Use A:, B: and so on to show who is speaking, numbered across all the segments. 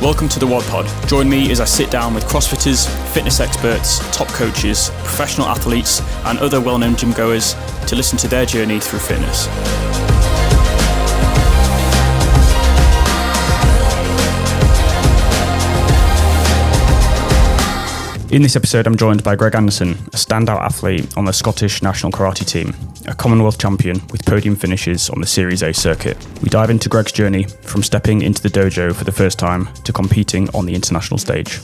A: Welcome to the WOD Pod. Join me as I sit down with CrossFitters, fitness experts, top coaches, professional athletes, and other well-known gym goers to listen to their journey through fitness. In this episode, I'm joined by Greg Anderson, a standout athlete on the Scottish national karate team, a Commonwealth Champion with podium finishes on the Series A circuit. We dive into Greg's journey from stepping into the dojo for the first time to competing on the international stage.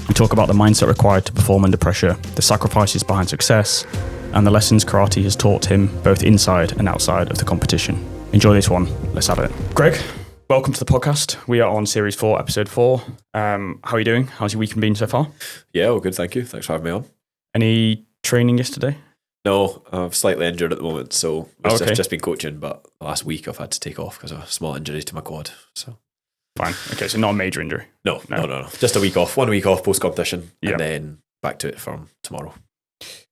A: We talk about the mindset required to perform under pressure, the sacrifices behind success, and the lessons karate has taught him both inside and outside of the competition. Enjoy this one. Let's have it. Greg, welcome to the podcast. We are on Series 4, Episode 4. How are you doing? How's your weekend been so far?
B: Yeah, all good, thank you. Thanks for having me on.
A: Any training yesterday?
B: No, I'm slightly injured at the moment, so I've just been coaching, but the last week I've had to take off because of a small injury to my quad. So
A: fine. Okay, so not a major injury?
B: No. Just a week off. 1 week off post-competition, and then back to it from tomorrow.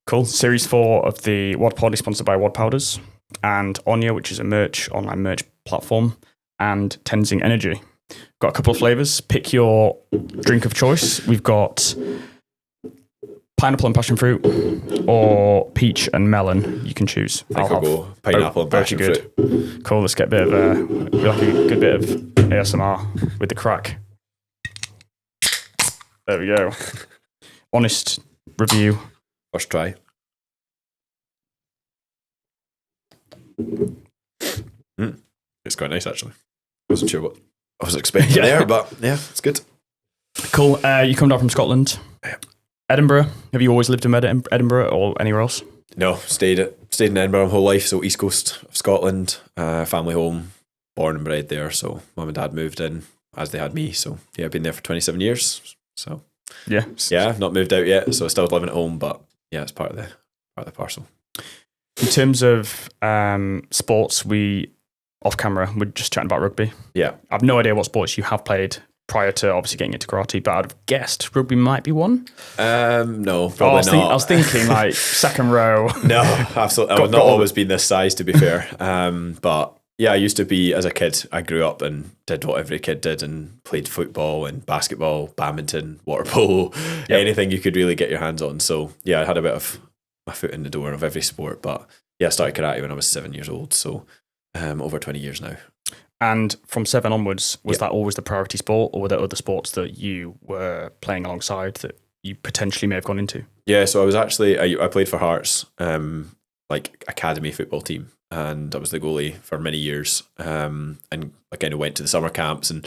A: Cool. Series 4 of the WOD Pod is sponsored by WOD Powders and OnYa, which is a online merch platform, and Tenzing Energy. Got a couple of flavours. Pick your drink of choice. We've got pineapple and passion fruit, or peach and melon. You can choose.
B: I'll go pineapple and passion fruit.
A: Cool. Let's get a bit of a good bit of ASMR with the crack. There we go. Honest review.
B: First try. It's quite nice, actually. Wasn't sure what I was expecting there, but yeah, it's good.
A: Cool. You come down from Scotland.
B: Yeah.
A: Edinburgh. Have you always lived in Edinburgh or anywhere else?
B: No, stayed in Edinburgh my whole life, so east coast of Scotland, family home, born and bred there. So mum and dad moved in as they had me. So yeah, I've been there for 27 years. So yeah, I've not moved out yet, so still living at home, but yeah, it's part of the parcel.
A: In terms of sports, off camera, we're just chatting about rugby.
B: Yeah.
A: I've no idea what sports you have played prior to obviously getting into karate, but I'd have guessed rugby might be one.
B: No, probably not.
A: I was thinking like second row.
B: No, absolutely. I've not always been this size, to be fair. But yeah, I used to be, as a kid, I grew up and did what every kid did and played football and basketball, badminton, water polo, anything you could really get your hands on. So yeah, I had a bit of my foot in the door of every sport, but yeah, I started karate when I was 7 years old. So over 20 years now.
A: And from 7 onwards, was that always the priority sport, or were there other sports that you were playing alongside that you potentially may have gone into? Yeah,
B: so I was actually, I played for Hearts, like academy football team, and I was the goalie for many years. And I kind of went to the summer camps and,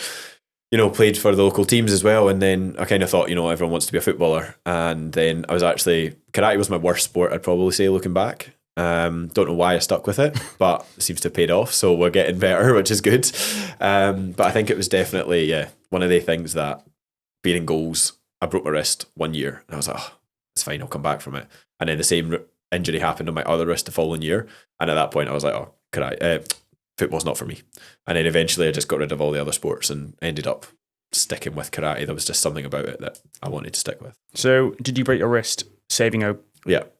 B: played for the local teams as well. And then I kind of thought, everyone wants to be a footballer. And then karate was my worst sport, I'd probably say, looking back. Don't know why I stuck with it, but it seems to have paid off, so we're getting better, which is good. But I think it was definitely one of the things that being in goals, I broke my wrist 1 year and I was like, it's fine, I'll come back from it. And then the same injury happened on my other wrist the following year, and at that point I was like, football's not for me. And then eventually I just got rid of all the other sports and ended up sticking with karate. There was just something about it that I wanted to stick with.
A: So did you break your wrist saving a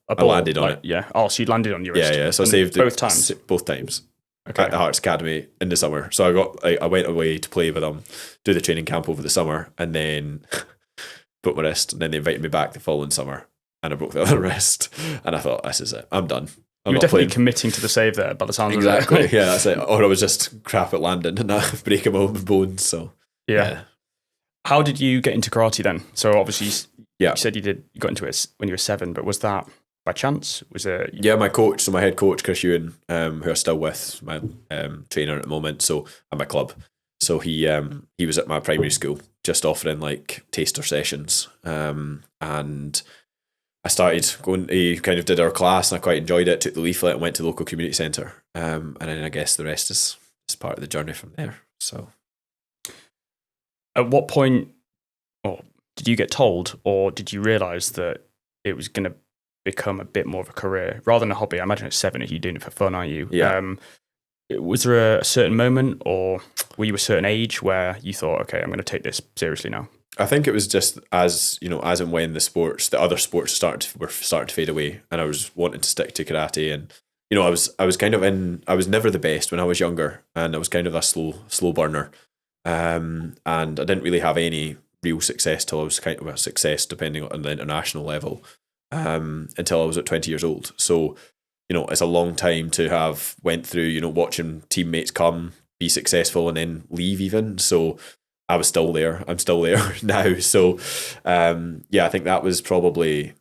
B: I landed on it.
A: Yeah. Oh, so you landed on your wrist.
B: Yeah. So I saved
A: both times.
B: Both times.
A: Okay.
B: At the Hearts Academy in the summer. So I went away to play with them, do the training camp over the summer, and then broke my wrist. And then they invited me back the following summer, and I broke the other wrist. And I thought, this is it. I'm done.
A: You were definitely committing to the save there by the sound of it.
B: Exactly. Yeah, that's it. Or I was just crap at landing and breaking my own bones. So
A: yeah. How did you get into karate then? So obviously, you said you got into it when you were 7, but was that by chance? Was it?
B: Yeah, my head coach, Chris Ewan, who I'm still with, my trainer at the moment, so at my club. So he was at my primary school, just offering like taster sessions, and I started going. He kind of did our class, and I quite enjoyed it. Took the leaflet and went to the local community centre, and then I guess the rest is part of the journey from there. So,
A: at what point, did you get told, or did you realise that it was going to become a bit more of a career rather than a hobby? I imagine at 7, you're doing it for fun, aren't you?
B: Yeah.
A: Was there a certain moment, or were you a certain age where you thought, okay, I'm going to take this seriously now?
B: I think it was just as and when the other sports were starting to fade away, and I was wanting to stick to karate, and I was never the best when I was younger, and I was kind of a slow burner. And I didn't really have any real success till I was kind of a success, depending on the international level, until I was at 20 years old. So, it's a long time to have went through, watching teammates come, be successful, and then leave even. So I was still there. I'm still there now. So, I think that was probably,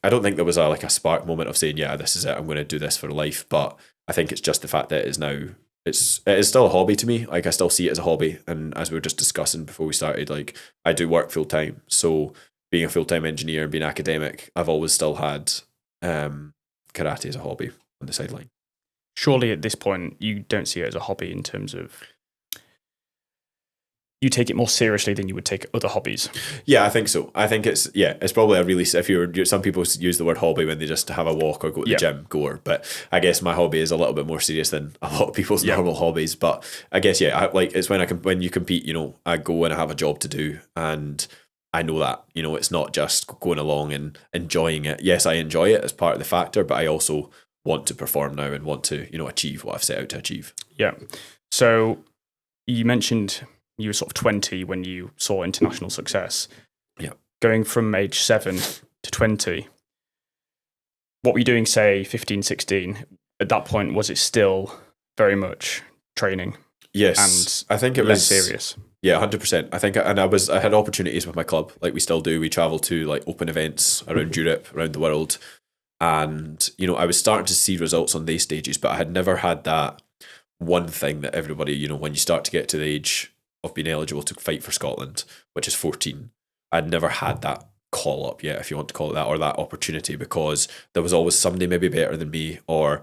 B: I don't think there was a spark moment of saying, yeah, this is it, I'm going to do this for life. But I think it's just the fact that it is still a hobby to me. Like, I still see it as a hobby. And as we were just discussing before we started, like, I do work full time. So being a full-time engineer and being academic, I've always still had karate as a hobby on the sideline.
A: Surely at this point, you don't see it as a hobby in terms of you take it more seriously than you would take other hobbies.
B: Yeah, I think so. I think it's probably a really, some people use the word hobby when they just have a walk or go to the gym, goer. But I guess my hobby is a little bit more serious than a lot of people's normal hobbies. But I guess, it's when you compete, I go and I have a job to do, and I know that, it's not just going along and enjoying it. Yes, I enjoy it as part of the factor, but I also want to perform now and want to, achieve what I've set out to achieve.
A: Yeah. So you mentioned you were sort of 20 when you saw international success.
B: Yeah.
A: Going from age 7 to 20, what were you doing, say, 15, 16? At that point, was it still very much training?
B: Yes. And I think it
A: less
B: was
A: serious.
B: Yeah, 100%. I think, and I had opportunities with my club, like we still do. We travel to like open events around Europe, around the world. And, I was starting to see results on these stages, but I had never had that one thing that everybody, when you start to get to the age of being eligible to fight for Scotland, which is 14, I'd never had that call up yet, if you want to call it that, or that opportunity, because there was always somebody maybe better than me, or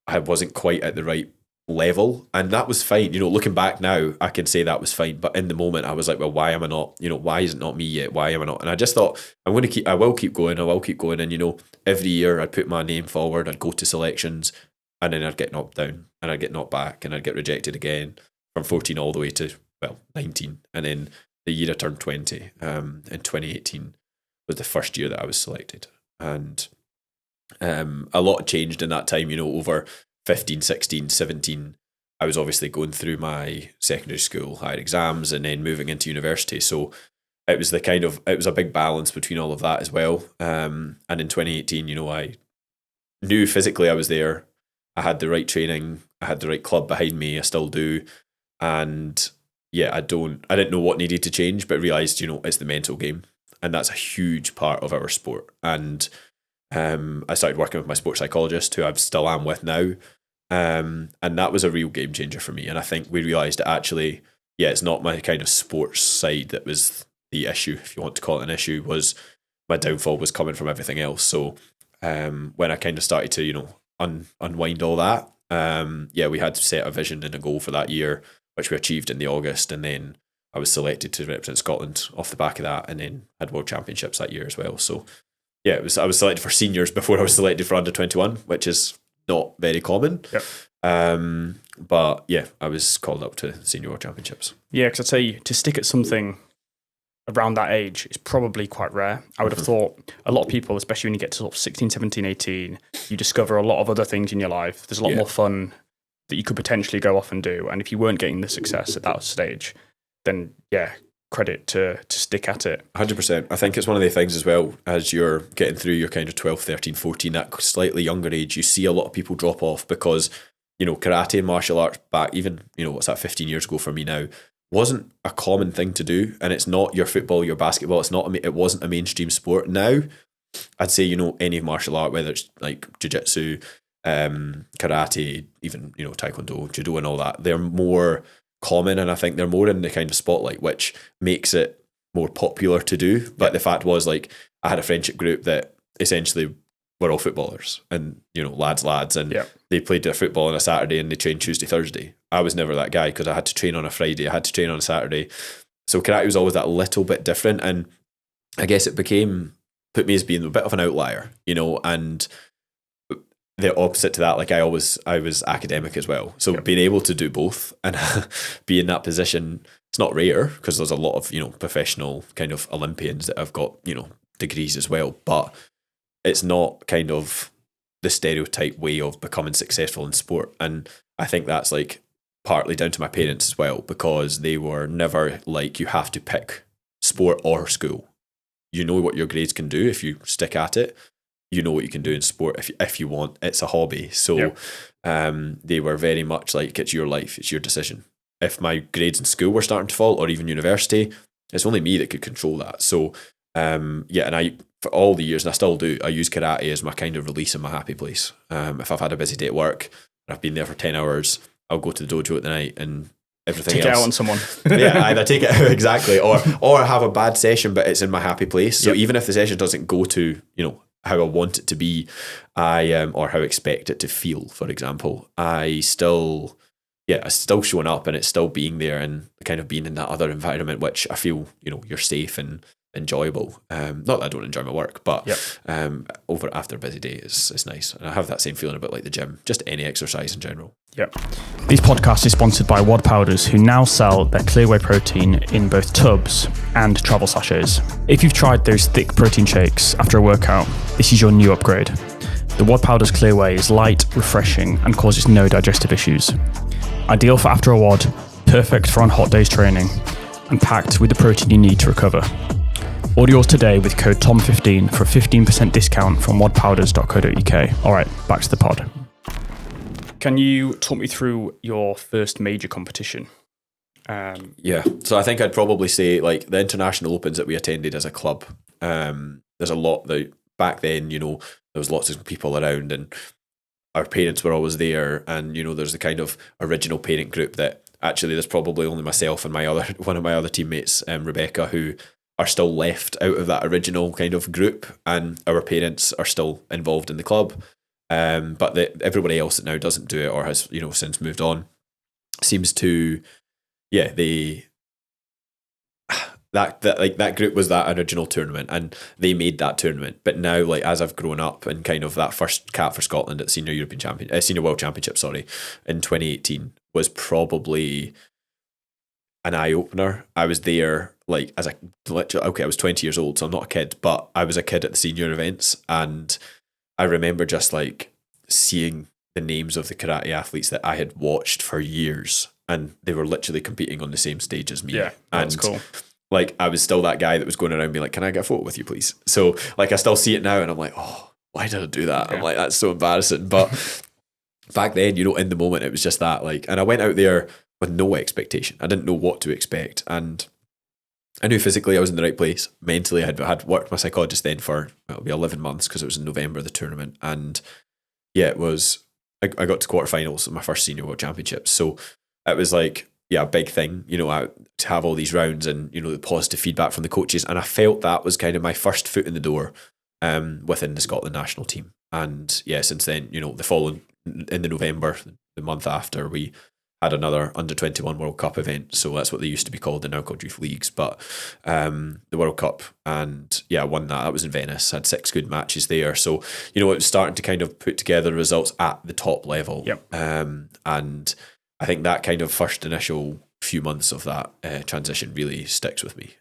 B: I wasn't quite at the right level, and that was fine. Looking back now, I can say that was fine, but in the moment I was like, well, why am I not, why is it not me yet? Why am I not? And I just thought, I will keep going, and every year I'd put my name forward, I'd go to selections, and then I'd get knocked down, and I'd get knocked back, and I'd get rejected again, from 14 all the way to 19. And then the year I turned 20, in 2018 was the first year that I was selected, and a lot changed in that time. Over 15, 16, 17, I was obviously going through my secondary school, higher exams, and then moving into university. So it was it was a big balance between all of that as well. And in 2018, I knew physically I was there. I had the right training. I had the right club behind me. I still do. And I didn't know what needed to change, but realized, it's the mental game. And that's a huge part of our sport. And I started working with my sports psychologist, who I still am with now. And that was a real game changer for me. And I think we realized that actually, it's not my kind of sports side that was the issue, if you want to call it an issue. Was my downfall was coming from everything else. So when I kind of started to, unwind all that, we had to set a vision and a goal for that year, which we achieved in the August. And then I was selected to represent Scotland off the back of that, and then had World Championships that year as well. So I was selected for seniors before I was selected for under 21, which is not very common.
A: Yep.
B: But I was called up to senior World Championships.
A: Yeah, because I'd say to stick at something around that age is probably quite rare. I would have thought a lot of people, especially when you get to sort of 16, 17, 18, you discover a lot of other things in your life. There's a lot more fun that you could potentially go off and do. And if you weren't getting the success at that stage, then credit to stick at it.
B: 100%. I think it's one of the things as well, as you're getting through your kind of 12, 13, 14, that slightly younger age, you see a lot of people drop off because, karate and martial arts back even, what's that, 15 years ago for me now, wasn't a common thing to do. And it's not your football, your basketball, it wasn't a mainstream sport. Now, I'd say, any martial art, whether it's like jiu-jitsu, karate, even, taekwondo, judo and all that, they're more common, and I think they're more in the kind of spotlight, which makes it more popular to do. But the fact was, like, I had a friendship group that essentially were all footballers, and lads, and they played their football on a Saturday and they trained Tuesday, Thursday. I was never that guy because I had to train on a Friday, I had to train on a Saturday. So karate was always that little bit different, and I guess it put me as being a bit of an outlier, and the opposite to that, like I was academic as well. So being able to do both and be in that position, it's not rare because there's a lot of, professional kind of Olympians that have got, degrees as well, but it's not kind of the stereotype way of becoming successful in sport. And I think that's like partly down to my parents as well, because they were never like, you have to pick sport or school. You know what your grades can do if you stick at it. You know what you can do in sport if you want. It's a hobby. So they were very much like, it's your life, it's your decision. If my grades in school were starting to fall, or even university, it's only me that could control that. So and I, for all the years, and I still do, I use karate as my kind of release and my happy place. If I've had a busy day at work and I've been there for 10 hours, I'll go to the dojo at the night and everything
A: take
B: else.
A: it out on someone.
B: Yeah, either take it out, exactly, or have a bad session, but it's in my happy place. So even if the session doesn't go to, how I want it to be, or how I expect it to feel, for example, I still showing up, and it's still being there and kind of being in that other environment, which I feel, you're safe and enjoyable. Not that I don't enjoy my work, but over after a busy day is nice. And I have that same feeling about like the gym, just any exercise in general.
A: Yep. These podcasts are sponsored by WOD Powders, who now sell their clear whey protein in both tubs and travel sachets. If you've tried those thick protein shakes after a workout, this is your new upgrade. The WOD Powders clear whey is light, refreshing, and causes no digestive issues. Ideal for after a WOD, perfect for on hot days training, and packed with the protein you need to recover. Order yours today with code TOM15 for a 15% discount from wodpowders.co.uk. All right, back to the pod. Can you talk me through your first major competition?
B: So I think I'd probably say like the international opens that we attended as a club. There's a lot that back then, there was lots of people around, and our parents were always there. And, there's the kind of original parent group that actually there's probably only myself and one of my other teammates, Rebecca, who are still left out of that original kind of group, and our parents are still involved in the club. But everybody else that now doesn't do it or has, since moved on, seems to, that group was that original tournament, and they made that tournament. But now, like, as I've grown up and kind of that first cap for Scotland at Senior World Championship, in 2018 was probably an eye opener. I was there like I was 20 years old, so I'm not a kid, but I was a kid at the senior events, and I remember just like seeing the names of the karate athletes that I had watched for years, and they were literally competing on the same stage as me.
A: Yeah, that's
B: and
A: cool.
B: Like, I was still that guy that was going around being like, can I get a photo with you, please? So like, I still see it now, and I'm like, oh, why did I do that? I'm like, that's so embarrassing. But back then, in the moment, it was just that, like, and I went out there with no expectation. I didn't know what to expect, and I knew physically I was in the right place. Mentally, I had worked with my psychologist then for, it'll be 11 months, because it was in November, the tournament. And yeah, it was, I got to quarterfinals of my first Senior World Championships. So it was like, a big thing, to have all these rounds and, the positive feedback from the coaches. And I felt that was kind of my first foot in the door within the Scotland national team. And yeah, since then, in the November, the month after, we had another under-21 World Cup event. So that's what they used to be called. They're now called Youth Leagues. But the World Cup, and I won that. That was in Venice. Had 6 good matches there. So, it was starting to kind of put together results at the top level.
A: Yep.
B: And I think that kind of first initial few months of that transition really sticks with me.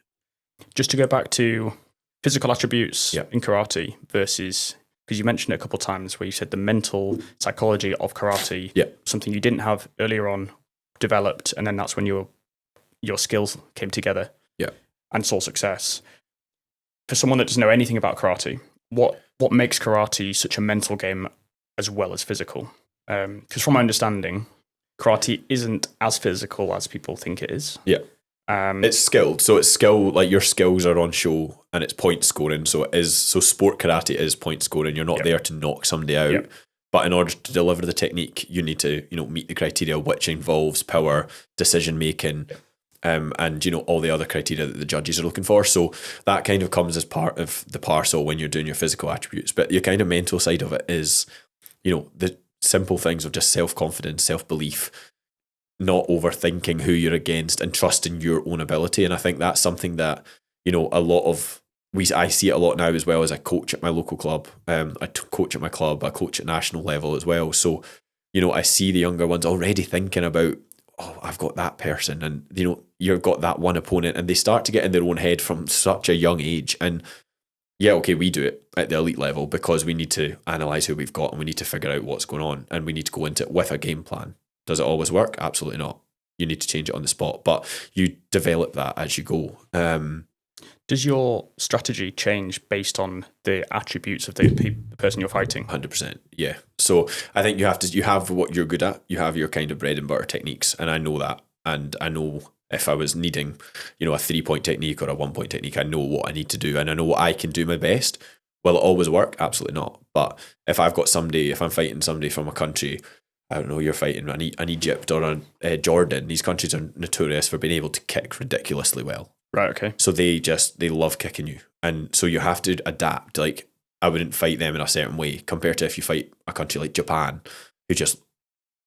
A: Just to go back to physical attributes in karate versus, because you mentioned it a couple of times where you said the mental psychology of karate, something you didn't have earlier on, developed, and then that's when your skills came together and saw success. For someone that doesn't know anything about karate, what makes karate such a mental game as well as physical? Because from my understanding, karate isn't as physical as people think it is. Yeah.
B: It's skilled. So it's skill, like your skills are on show, and it's point scoring. So sport karate is point scoring. You're not there to knock somebody out. But in order to deliver the technique, you need to, meet the criteria, which involves power, decision making, and all the other criteria that the judges are looking for. So that kind of comes as part of the parcel when you're doing your physical attributes. But your kind of mental side of it is, the simple things of just self-confidence, self-belief, not overthinking who you're against, and trusting your own ability. And I think that's something that, I see it a lot now, as well as I coach at my local club. I coach at my club, I coach at national level as well. So, I see the younger ones already thinking about, oh, I've got that person, and, you've got that one opponent, and they start to get in their own head from such a young age. And we do it at the elite level because we need to analyse who we've got, and we need to figure out what's going on, and we need to go into it with a game plan. Does it always work? Absolutely not. You need to change it on the spot, but you develop that as you go.
A: Does your strategy change based on the attributes of the person you're fighting?
B: 100%, yeah. So I think you have what you're good at. You have your kind of bread and butter techniques, and I know that. And I know if I was needing, a 3-point technique or a 1-point technique, I know what I need to do, and I know what I can do my best. Will it always work? Absolutely not. But if I'm fighting somebody from a country, I don't know, you're fighting an Egypt or a Jordan, these countries are notorious for being able to kick ridiculously well.
A: Right, okay.
B: So they love kicking you. And so you have to adapt. Like, I wouldn't fight them in a certain way compared to if you fight a country like Japan, who just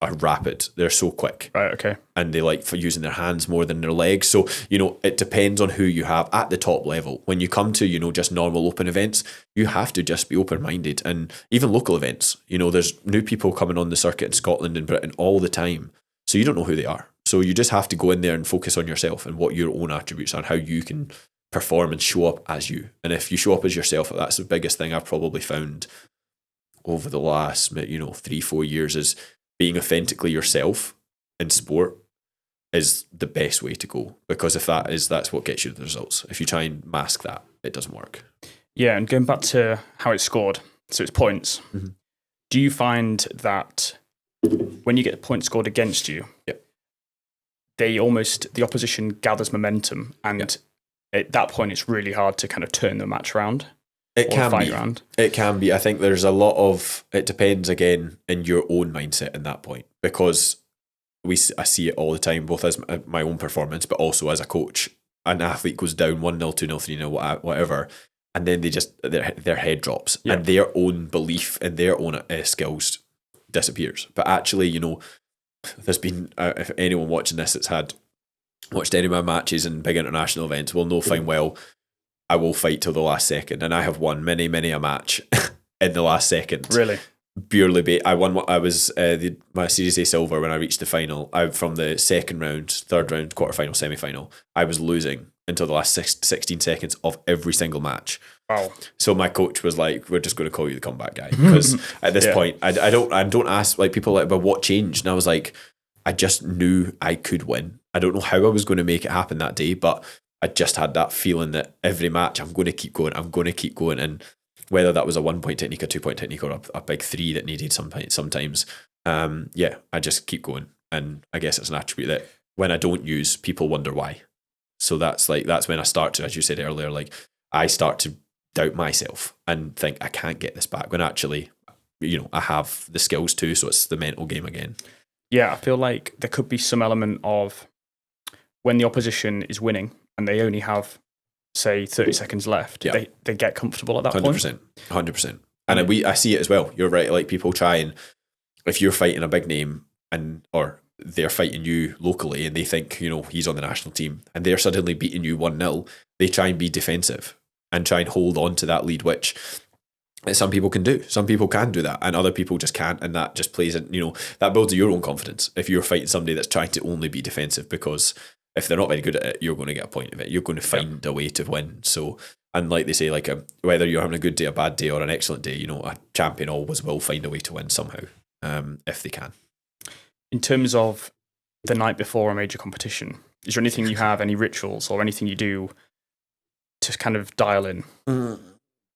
B: are rapid. They're so quick.
A: Right, okay.
B: And they like for using their hands more than their legs. So, it depends on who you have at the top level. When you come to, just normal open events, you have to just be open-minded. And even local events, there's new people coming on the circuit in Scotland and Britain all the time. So you don't know who they are. So you just have to go in there and focus on yourself and what your own attributes are and how you can perform and show up as you. And if you show up as yourself, that's the biggest thing I've probably found over the last, 3-4 years, is being authentically yourself in sport is the best way to go. Because if that's what gets you the results. If you try and mask that, it doesn't work.
A: Yeah, and going back to how it's scored, so it's points. Mm-hmm. Do you find that when you get a point scored against you,
B: yep,
A: the opposition gathers momentum, and at that point it's really hard to kind of turn the match around?
B: It can be. I think there's a lot of, it depends again in your own mindset in that point, because I see it all the time, both as my own performance, but also as a coach. An athlete goes down 1-0, 2-0, 3-0, whatever, and then they just, their head drops, and their own belief in their own skills disappears. But actually, there's been, if anyone watching this that's watched any of my matches and big international events will know fine well, I will fight till the last second, and I have won many a match in the last second.
A: Really?
B: Purely, I won. I was my Series A silver when I reached the final. From the second round, third round, quarterfinal, semi-final, I was losing until the last 16 seconds of every single match.
A: Wow!
B: So my coach was like, "We're just going to call you the comeback guy," because at this point, I don't ask like people like, "But what changed?" And I was like, I just knew I could win. I don't know how I was going to make it happen that day, but I just had that feeling that every match I'm going to keep going, and whether that was a 1-point technique, a 2-point technique, or a big 3 that needed sometimes, I just keep going. And I guess it's an attribute that when I don't use, people wonder why. So that's when I start to, as you said earlier, like I start to doubt myself and think I can't get this back, when actually, I have the skills too. So it's the mental game again.
A: Yeah, I feel like there could be some element of when the opposition is winning and they only have, say, 30 seconds left, they get comfortable at that
B: 100%, 100%. And I see it as well. You're right. Like people try and, if you're fighting a big name or they're fighting you locally and they think, he's on the national team and they're suddenly beating you 1-0, they try and be defensive and try and hold on to that lead, which some people can do. Some people can do that and other people just can't. And that just plays in, that builds your own confidence. If you're fighting somebody that's trying to only be defensive, because if they're not very good at it, you're going to get a point of it. You're going to find a way to win. So, and like they say, like whether you're having a good day, a bad day, or an excellent day, a champion always will find a way to win somehow, if they can.
A: In terms of the night before a major competition, is there anything you have, any rituals or anything you do to kind of dial in?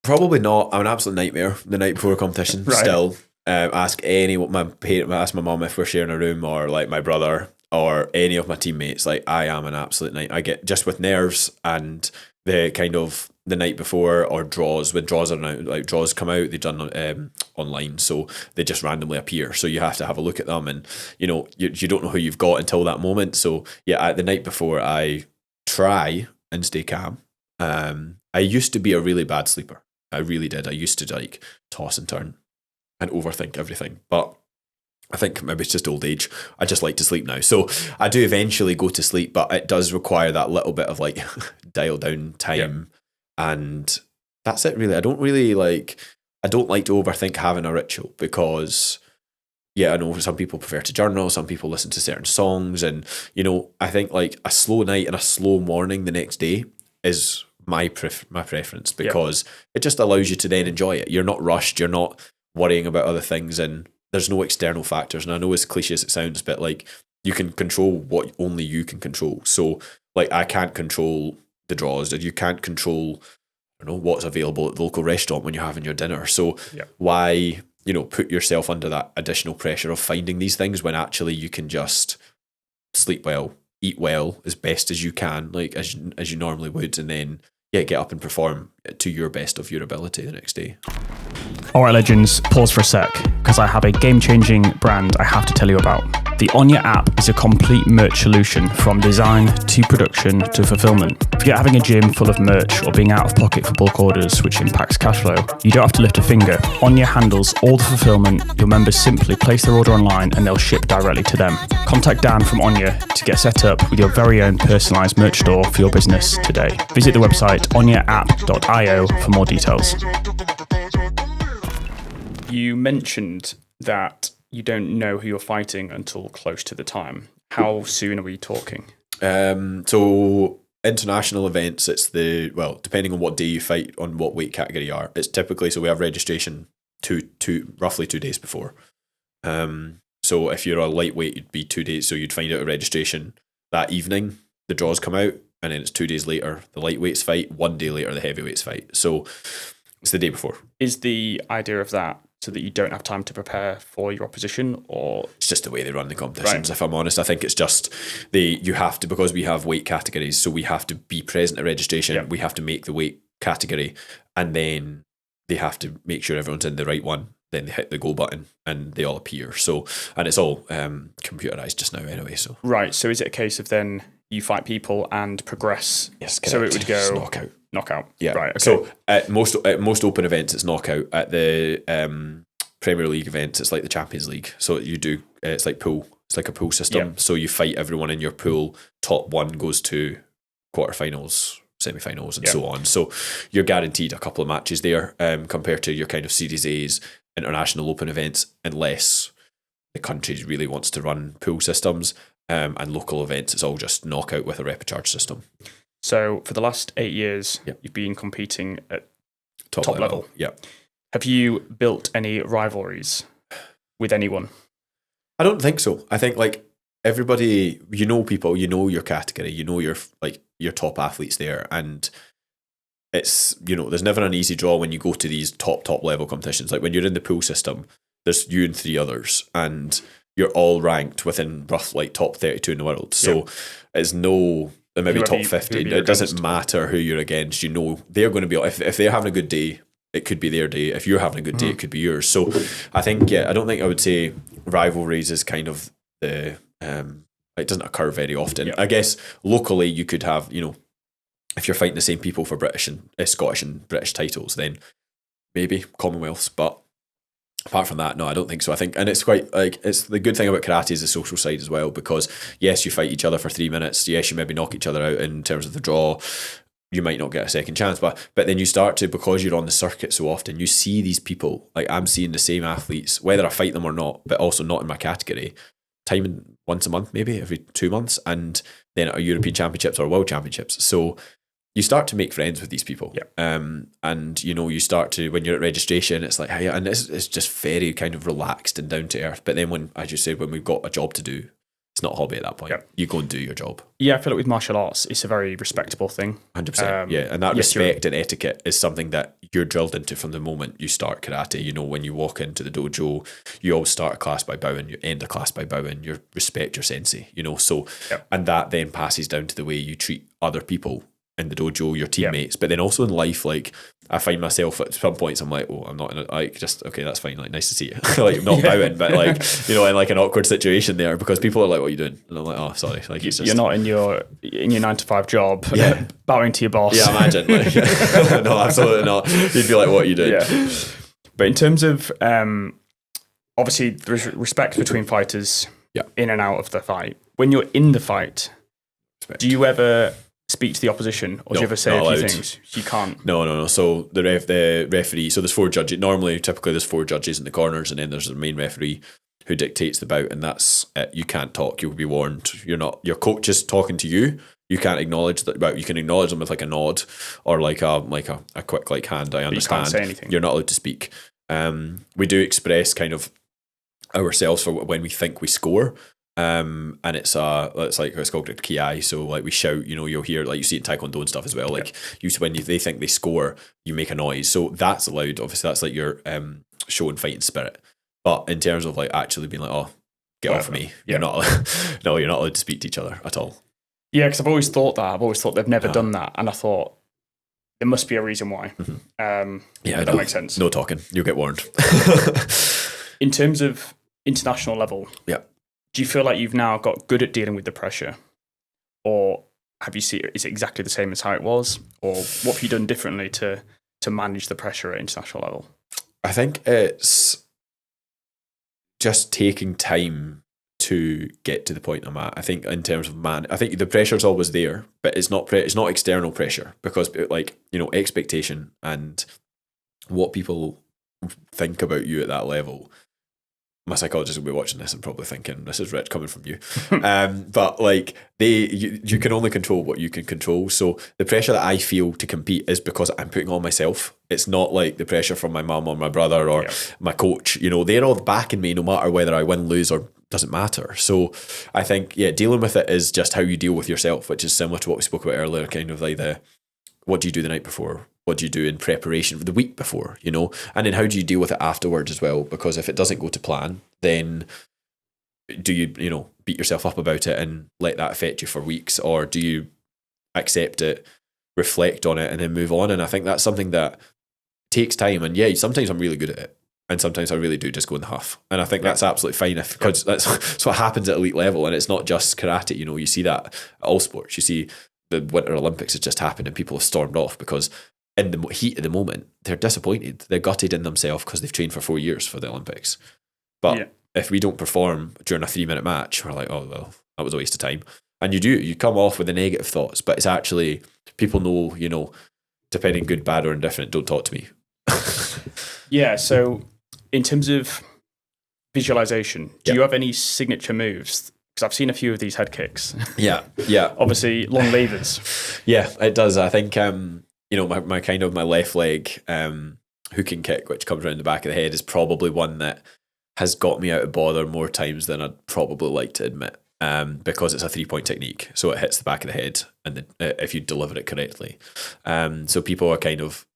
B: Probably not. I'm an absolute nightmare the night before a competition. Right. Still, ask my mum if we're sharing a room, or like my brother, or any of my teammates. Like I am an absolute night. I get just with nerves and the kind of the night before, or draws. When draws are out, like draws come out, they're done online, so they just randomly appear. So you have to have a look at them, and you don't know who you've got until that moment. So the night before, I try and stay calm. I used to be a really bad sleeper. I really did. I used to like toss and turn and overthink everything, but I think maybe it's just old age. I just like to sleep now. So I do eventually go to sleep, but it does require that little bit of like dial down time. Yeah. And that's it really. I don't like to overthink having a ritual, because I know some people prefer to journal, some people listen to certain songs, and I think like a slow night and a slow morning the next day is my preference, because it just allows you to then enjoy it. You're not rushed, you're not worrying about other things, and there's no external factors. And I know as cliche as it sounds, but like you can control what only you can control. So like I can't control the draws, and you can't control, I don't know, what's available at the local restaurant when you're having your dinner. So why, put yourself under that additional pressure of finding these things when actually you can just sleep well, eat well as best as you can, like as you normally would, and then get up and perform to your best of your ability the next day.
A: All right, legends, pause for a sec, because I have a game-changing brand I have to tell you about. The OnYa app is a complete merch solution from design to production to fulfillment. If you're having a gym full of merch or being out of pocket for bulk orders, which impacts cash flow, you don't have to lift a finger. OnYa handles all the fulfillment. Your members simply place their order online and they'll ship directly to them. Contact Dan from OnYa to get set up with your very own personalised merch store for your business today. Visit the website onyaapp.io for more details. You mentioned that you don't know who you're fighting until close to the time. How soon are we talking?
B: So international events, it's depending on what day you fight, on what weight category you are, it's typically, so we have registration roughly 2 days before. So if you're a lightweight, you'd be 2 days, so you'd find out a registration that evening, the draws come out, and then it's 2 days later, the lightweights fight, 1 day later, the heavyweights fight. So it's the day before. Is
A: the idea of that so that you don't have time to prepare for your opposition, or
B: it's just the way they run the competitions? Right. If I'm honest, I think it's just you have to, because we have weight categories, so we have to be present at registration. Yep. We have to make the weight category, and then they have to make sure everyone's in the right one. Then they hit the go button and they all appear. So, and it's all computerized just now anyway. So
A: right. So is it a case of then you fight people and progress?
B: Yes, correct.
A: So it would go
B: knockout.
A: Knockout.
B: Yeah.
A: Right. Okay.
B: So at most open events, it's knockout. At the Premier League events, it's like the Champions League. So you do it's like pool. It's like a pool system. Yep. So you fight everyone in your pool. Top one goes to quarterfinals, semi-finals, and so on. So you're guaranteed a couple of matches there, compared to your kind of Series A's international open events, unless the country really wants to run pool systems. And local events, it's all just knockout with a repecharge system.
A: So for the last 8 years, you've been competing at top level.
B: Yeah.
A: Have you built any rivalries with anyone?
B: I don't think so. I think like everybody, people, your category, your top athletes there, and it's, there's never an easy draw when you go to these top level competitions. Like when you're in the pool system, there's you and 3 others, and you're all ranked within rough like top 32 in the world. So it's no, maybe top 50. It doesn't matter who you're against. They're going to be, if they're having a good day, it could be their day. If you're having a good day, it could be yours. So I think, I don't think I would say rivalries is kind of the, it doesn't occur very often. I guess locally you could have, if you're fighting the same people for British and Scottish and British titles, then maybe Commonwealths. But apart from that, no, I don't think so. I think, and it's quite like, it's the good thing about karate is the social side as well, because yes, you fight each other for 3 minutes. Yes, you maybe knock each other out in terms of the draw. You might not get a second chance, but then you start to, because you're on the circuit so often, you see these people, like I'm seeing the same athletes, whether I fight them or not, but also not in my category, once a month, maybe every 2 months, and then at European Championships or World Championships. So you start to make friends with these people. And you start to, when you're at registration, it's like, hey, and it's just very kind of relaxed and down to earth. But then when, as you said, when we've got a job to do, it's not a hobby at that point. You go and do your job. Yeah,
A: I feel like with martial arts, it's a very respectable thing.
B: 100%. And that respect and etiquette is something that you're drilled into from the moment you start karate. When you walk into the dojo, you always start a class by bowing, you end a class by bowing, you respect your sensei, so, and that then passes down to the way you treat other people in the dojo, your teammates, but then also in life, like I find myself at some points, I'm like, I'm not in it, like, just, okay, that's fine, like, nice to see you. Like, not bowing, but like, in like an awkward situation there, because people are like, what are you doing? And I'm like, oh, sorry. Like, it's just,
A: you're not in your 9-to-5 job, bowing to your boss.
B: Yeah, imagine. Like, no, absolutely not. You'd be like, what are you doing?
A: Yeah. But in terms of, obviously, there's respect between fighters in and out of the fight. When you're in the fight, do you ever speak to the opposition, or do you ever say a few things? You can't.
B: No. So the referee. So there's 4 judges. Typically, there's 4 judges in the corners, and then there's the main referee who dictates the bout, and that's it. You can't talk. You'll be warned. You're not. Your coach is talking to you. You can't acknowledge that. Well, you can acknowledge them with like a nod or like a quick like hand. I understand.
A: But you can't say anything.
B: You're not allowed to speak. We do express kind of ourselves for when we think we score. And it's called ki, so like we shout, you'll hear, like you see it in taekwondo and stuff as well, like they think they score, you make a noise, so that's allowed. Obviously that's like your showing fighting spirit. But in terms of like actually being like, oh, get off of me, you're not no, you're not allowed to speak to each other at all.
A: Yeah, because I've always thought they've never done that, and I thought there must be a reason why. That makes sense.
B: No talking, you'll get warned.
A: In terms of international level, do you feel like you've now got good at dealing with the pressure, or is it exactly the same as how it was, or what have you done differently to manage the pressure at international level?
B: I think it's just taking time to get to the point I'm at. I think in terms of I think the pressure's always there, but it's not external pressure, because like, expectation and what people think about you at that level. My psychologist will be watching this and probably thinking, this is rich coming from you. But like you can only control what you can control. So the pressure that I feel to compete is because I'm putting on myself. It's not like the pressure from my mum or my brother or my coach. They're all backing me no matter whether I win, lose, or doesn't matter. So I think, dealing with it is just how you deal with yourself, which is similar to what we spoke about earlier, kind of like what do you do the night before? What do you do in preparation for the week before, And then how do you deal with it afterwards as well? Because if it doesn't go to plan, then do you, beat yourself up about it and let that affect you for weeks? Or do you accept it, reflect on it, and then move on? And I think that's something that takes time. And sometimes I'm really good at it. And sometimes I really do just go in the huff. And I think that's absolutely fine, because that's what happens at elite level. And it's not just karate, you see that at all sports. You see the Winter Olympics has just happened and people have stormed off because in the heat of the moment, they're disappointed. They're gutted in themselves because they've trained for 4 years for the Olympics. But if we don't perform during a 3-minute match, we're like, oh, well, that was a waste of time. And you come off with the negative thoughts, but it's actually, people know, depending good, bad, or indifferent, don't talk to me.
A: So in terms of visualization, do you have any signature moves? Because I've seen a few of these head kicks. Yeah. Obviously, long levers.
B: Yeah, it does. I think, my kind of my left leg hooking kick, which comes around the back of the head, is probably one that has got me out of bother more times than I'd probably like to admit, because it's a 3-point technique. So it hits the back of the head, and if you deliver it correctly. So people are kind of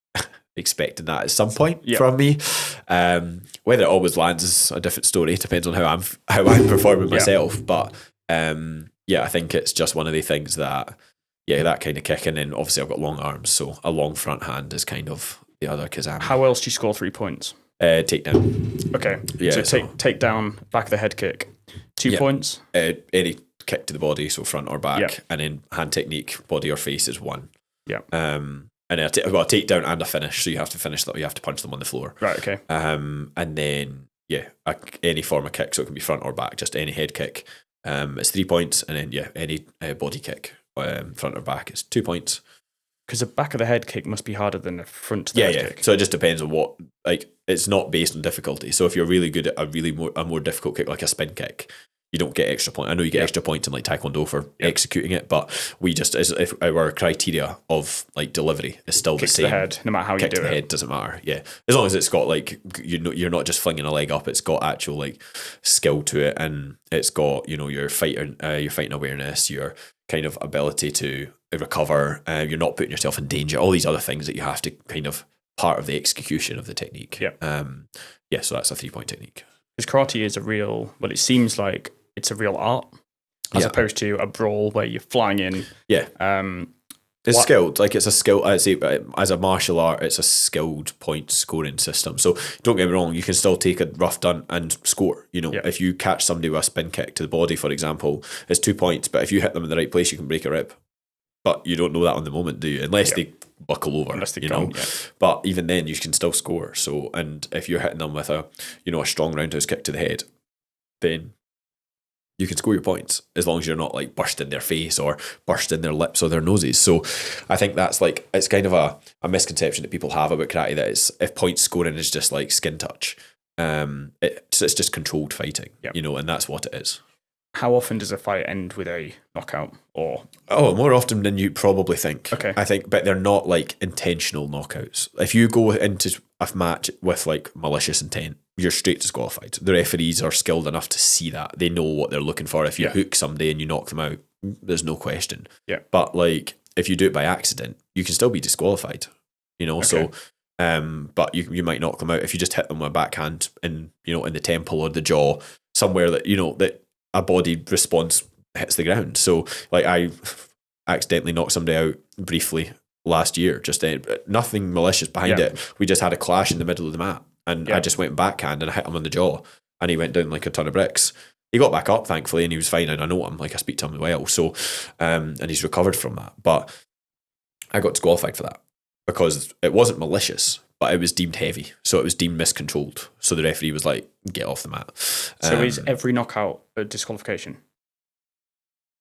B: expecting that at some point from me. Whether it always lands is a different story. It depends on how I'm performing myself. But I think it's just one of the things that that kind of kick. And then obviously I've got long arms, so a long front hand is kind of the other kazam.
A: How else do you score 3 points?
B: Takedown.
A: Okay. So take down, back of the head kick. 2 points?
B: Any kick to the body, so front or back, and then hand technique, body or face is 1. Yeah. And then a takedown and a finish, so you have to finish that. You have to punch them on the floor. Right. Okay. And then any form of kick, so it can be front or back, just any head kick. It's 3 points, and then any body kick, front or back, it's 2 points.
A: Because the back of the head kick must be harder than the front to the head kick.
B: So it just depends on what, like, it's not based on difficulty. So if you're really good at a more difficult kick, like a spin kick, you don't get extra points. I know you get extra points in like Taekwondo for executing it, but we just, if our criteria of like delivery is still
A: kick
B: the same.
A: To the head, no matter how you do it.
B: Kick to the head doesn't matter. Yeah, as long as it's got like, you're not just flinging a leg up. It's got actual like skill to it, and it's got your fighting awareness, your kind of ability to recover. You're not putting yourself in danger. All these other things that you have to kind of part of the execution of the technique. So that's a 3-point technique.
A: Because karate is it seems like it's a real art, as opposed to a brawl where you're flying in.
B: It's skilled. Like, it's a skill. I'd say as a martial art, it's a skilled point scoring system. So don't get me wrong, you can still take a rough done and score. If you catch somebody with a spin kick to the body, for example, it's 2 points. But if you hit them in the right place, you can break a rib. But you don't know that on the moment, do you? Unless they buckle over, But even then, you can still score. So, and if you're hitting them with a strong roundhouse kick to the head, then you can score your points, as long as you're not like bursting their face or bursting their lips or their noses. So I think that's like, it's kind of a misconception that people have about karate, that it's, if point scoring is just like skin touch, it's just controlled fighting, and that's what it is.
A: How often does a fight end with a knockout?
B: More often than you probably think.
A: Okay.
B: I think, but they're not like intentional knockouts. If you go into a match with like malicious intent, you're straight disqualified. The referees are skilled enough to see that. They know what they're looking for. If you hook somebody and you knock them out, there's no question.
A: Yeah.
B: But like, if you do it by accident, you can still be disqualified, you know? Okay. So, but you might knock them out if you just hit them with a backhand in, you know, in the temple or the jaw, somewhere that, you know, that a body response hits the ground. So like, I accidentally knocked somebody out briefly last year, just nothing malicious behind it. We just had a clash in the middle of the mat. And I just went backhand and I hit him on the jaw and he went down like a ton of bricks. He got back up, thankfully, and he was fine. And I know him, like I speak to him as well. So, and he's recovered from that. But I got disqualified for that because it wasn't malicious, but it was deemed heavy. So it was deemed miscontrolled. So the referee was like, get off the mat.
A: So is every knockout a disqualification?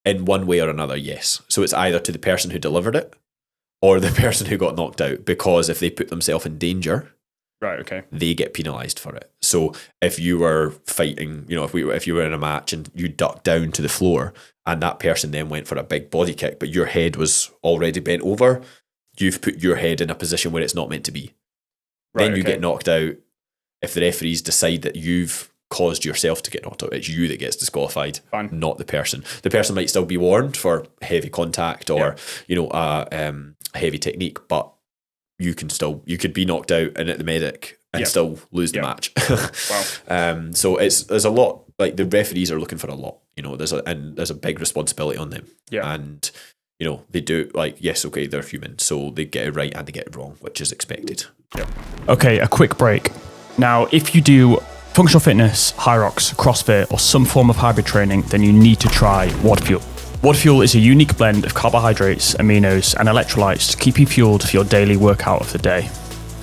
B: In one way or another, yes. So it's either to the person who delivered it or the person who got knocked out, because if they put themselves in danger,
A: right, okay,
B: they get penalised for it. So if you were fighting, you know, if you were in a match and you ducked down to the floor and that person then went for a big body kick, but your head was already bent over, you've put your head in a position where it's not meant to be. Right, then you get knocked out. If the referees decide that you've caused yourself to get knocked out, it's you that gets disqualified, not the person. The person might still be warned for heavy contact or, you know, a heavy technique, but you could be knocked out and at the medic and still lose the match. Wow. So there's a lot, like the referees are looking for a lot, you know, there's a big responsibility on them. Yeah. And, you know, they do, like, yes, okay, they're human, so they get it right and they get it wrong, which is expected.
A: Yeah. Okay, a quick break. Now, if you do functional fitness, high rocks, CrossFit, or some form of hybrid training, then you need to try WOD Fuel. WOD Fuel is a unique blend of carbohydrates, aminos, and electrolytes to keep you fueled for your daily workout of the day.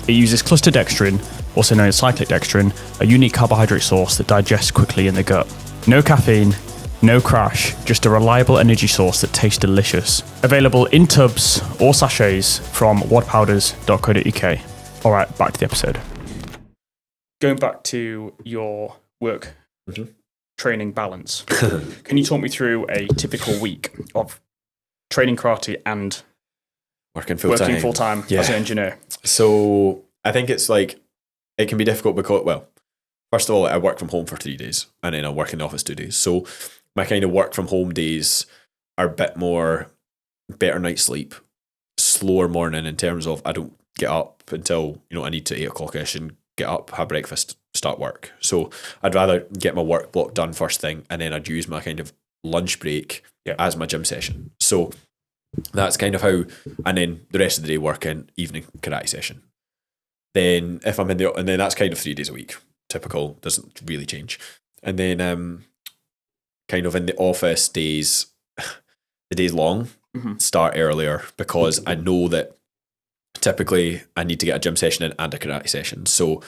A: It uses cluster dextrin, also known as cyclic dextrin, a unique carbohydrate source that digests quickly in the gut. No caffeine, no crash, just a reliable energy source that tastes delicious. Available in tubs or sachets from wodpowders.co.uk. All right, back to the episode. Going back to your work training balance, can you talk me through a typical week of training karate and
B: working full time
A: as an engineer?
B: So I think it's like, it can be difficult because, well, first of all, I work from home for 3 days and then I work in the office 2 days. So my kind of work from home days are a bit more better night's sleep, slower morning in terms of I don't get up until, you know, I need to 8 o'clock-ish and get up, have breakfast, start work. So I'd rather get my work block done first thing and then I'd use my kind of lunch break as my gym session. So that's kind of how, and then the rest of the day working, evening karate session. Then if I'm and then that's kind of 3 days a week. Typical, doesn't really change. And then kind of in the office days, the day's long, start earlier because I know that typically I need to get a gym session in and a karate session. So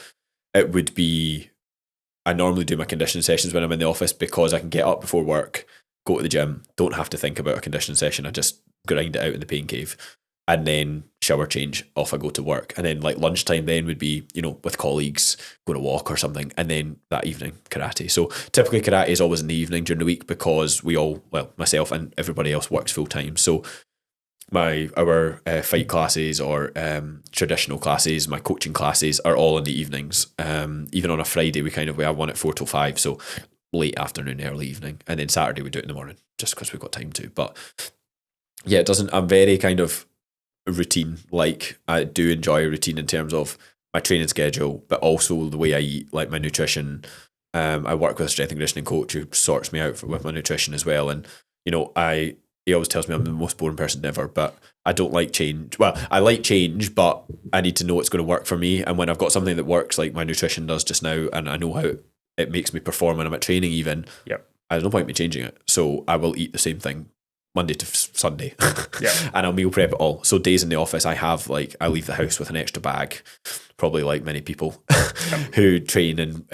B: it would be, I normally do my conditioning sessions when I'm in the office because I can get up before work, go to the gym, don't have to think about a conditioning session. I just grind it out in the pain cave and then shower, change, off I go to work. And then like lunchtime then would be, you know, with colleagues, go to walk or something. And then that evening, karate. So typically karate is always in the evening during the week because we all, well, myself and everybody else works full time. So our fight classes or traditional classes, my coaching classes are all in the evenings. Even on a Friday, we have one at 4 till 5, so late afternoon, early evening, and then Saturday we do it in the morning just because we've got time to. But yeah, it doesn't. I'm very kind of routine. Like I do enjoy a routine in terms of my training schedule, but also the way I eat, like my nutrition. I work with a strength and conditioning coach who sorts me out with my nutrition as well, and you know he always tells me I'm the most boring person ever, but I don't like change. Well, I like change, but I need to know it's going to work for me. And when I've got something that works, like my nutrition does just now, and I know how it makes me perform when I'm at training even, there's no point in me changing it. So I will eat the same thing Monday to Sunday. And I'll meal prep it all. So days in the office, I leave the house with an extra bag, probably like many people who train and,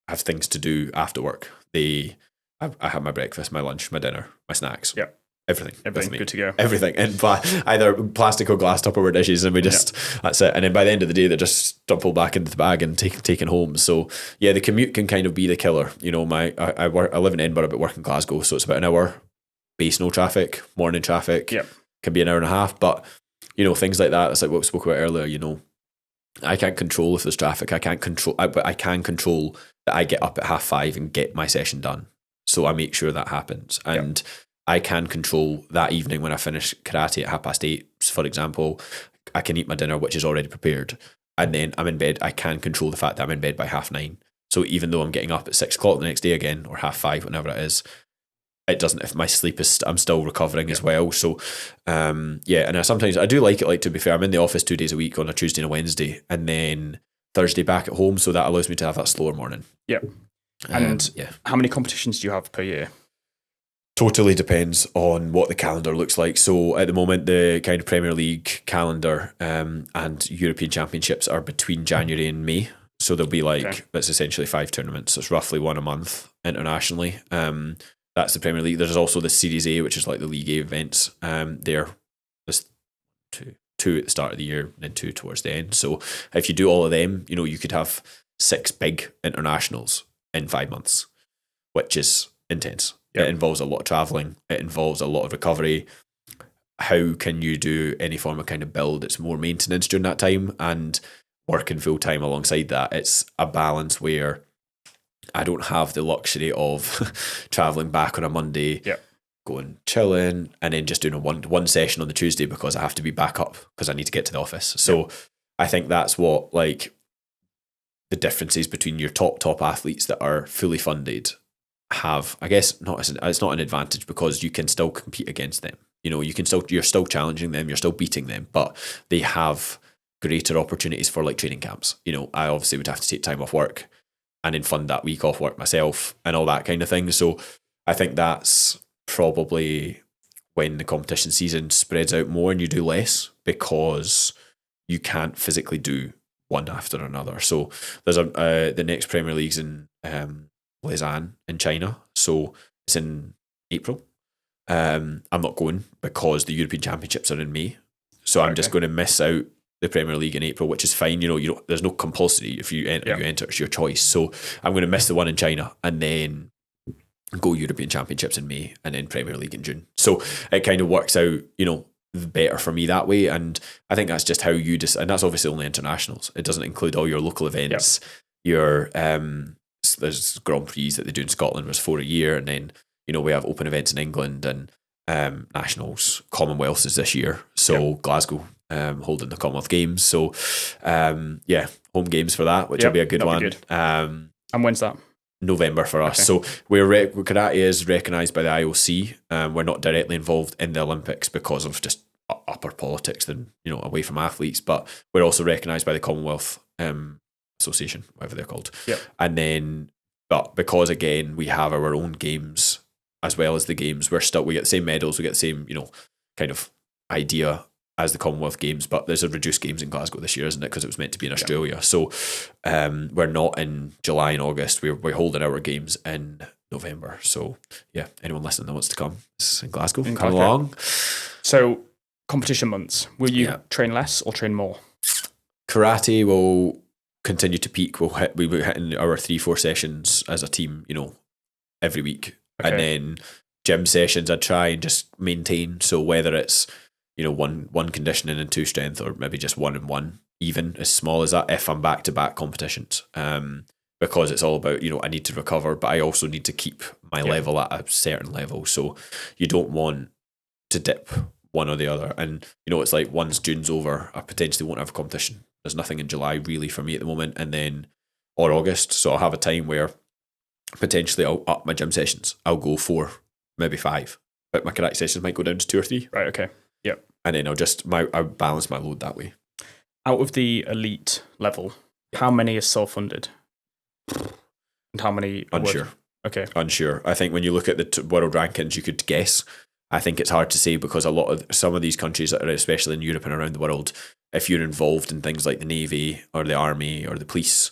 B: have things to do after work. I have my breakfast, my lunch, my dinner, my snacks. Yeah. Everything
A: good to go.
B: Everything. And either plastic or glass Tupperware dishes, and that's it. And then by the end of the day, they're just dumped back into the bag and taken home. So yeah, the commute can kind of be the killer. You know, I live in Edinburgh but work in Glasgow, so it's about an hour base, no traffic, morning traffic. Can be an hour and a half. But, you know, things like that, it's like what we spoke about earlier, you know, I can't control if there's traffic. I can't control, but I can control that I get up at 5:30 and get my session done. So I make sure that happens. And I can control that evening when I finish karate at 8:30, for example, I can eat my dinner, which is already prepared. And then I'm in bed. I can control the fact that I'm in bed by 9:30. So even though I'm getting up at 6:00 the next day again, or 5:30, whenever it is, it doesn't, if my sleep is, I'm still recovering as well. So, and I do like it, like, to be fair, I'm in the office 2 days a week on a Tuesday and a Wednesday, and then Thursday back at home. So that allows me to have that slower morning.
A: Yeah. And how many competitions do you have per year?
B: Totally depends on what the calendar looks like. So at the moment, the kind of Premier League calendar and European Championships are between January and May. So there'll be that's essentially 5 tournaments. So it's roughly one a month internationally. That's the Premier League. There's also the Series A, which is like the League A events. There's two at the start of the year and then 2 towards the end. So if you do all of them, you could have 6 big internationals in 5 months, which is intense. Yep. It involves a lot of traveling. It involves a lot of recovery. How can you do any form of kind of build? It's more maintenance during that time and working full time alongside that. It's a balance where I don't have the luxury of traveling back on a Monday, going chilling, and then just doing a one session on the Tuesday because I have to be back up because I need to get to the office. So I think that's what, like, the differences between your top athletes that are fully funded have, I guess, it's not an advantage because you can still compete against them. You're still challenging them, you're still beating them, but they have greater opportunities for like training camps. I obviously would have to take time off work and then fund that week off work myself and all that kind of thing. So I think that's probably when the competition season spreads out more and you do less because you can't physically do one after another. So there's the next Premier League's in Lausanne in China, so it's in April. I'm not going because the European Championships are in May, so I'm just going to miss out the Premier League in April, which is fine. There's no compulsory. If you enter, you enter. It's your choice. So I'm going to miss the one in China and then go European Championships in May and then Premier League in June. So it kind of works out, better for me that way. And I think that's just how you and that's obviously only internationals. It doesn't include all your local events. Your there's Grand Prix that they do in Scotland. There's 4 a year, and then we have open events in England and nationals. Commonwealth is this year, so Glasgow holding the Commonwealth Games. So home games for that, which will be a good one. Good.
A: And when's that?
B: November for us. So karate is recognised by the IOC. We're not directly involved in the Olympics because of just upper politics than away from athletes, but we're also recognised by the Commonwealth Association, whatever they're called. And then, but because again we have our own games as well as the games, we get the same medals, we get the same kind of idea as the Commonwealth Games, but there's a reduced games in Glasgow this year, isn't it? Because it was meant to be in Australia. So we're not in July and August. We're holding our games in November. So anyone listening that wants to come, it's in Glasgow, come along.
A: So competition months, will you train less or train more?
B: Karate will continue to peak. We were hitting our 3-4 sessions as a team, every week. And then gym sessions I'd try and just maintain. So whether it's one conditioning and 2 strength, or maybe just 1 and 1, even as small as that, if I'm back-to-back competitions, because it's all about, I need to recover, but I also need to keep my level at a certain level. So you don't want to dip one or the other. And, it's like once June's over, I potentially won't have a competition. There's nothing in July really for me at the moment, and then, or August. So I'll have a time where potentially I'll up my gym sessions. I'll go 4, maybe 5, but my karate sessions might go down to 2 or 3.
A: Right, okay. Yep.
B: And then I'll balance my load that way.
A: Out of the elite level, how many is self-funded? And how many?
B: Unsure.
A: Okay.
B: Unsure. I think when you look at the world rankings, you could guess. I think it's hard to say because some of these countries that are, especially in Europe and around the world, if you're involved in things like the Navy or the Army or the police,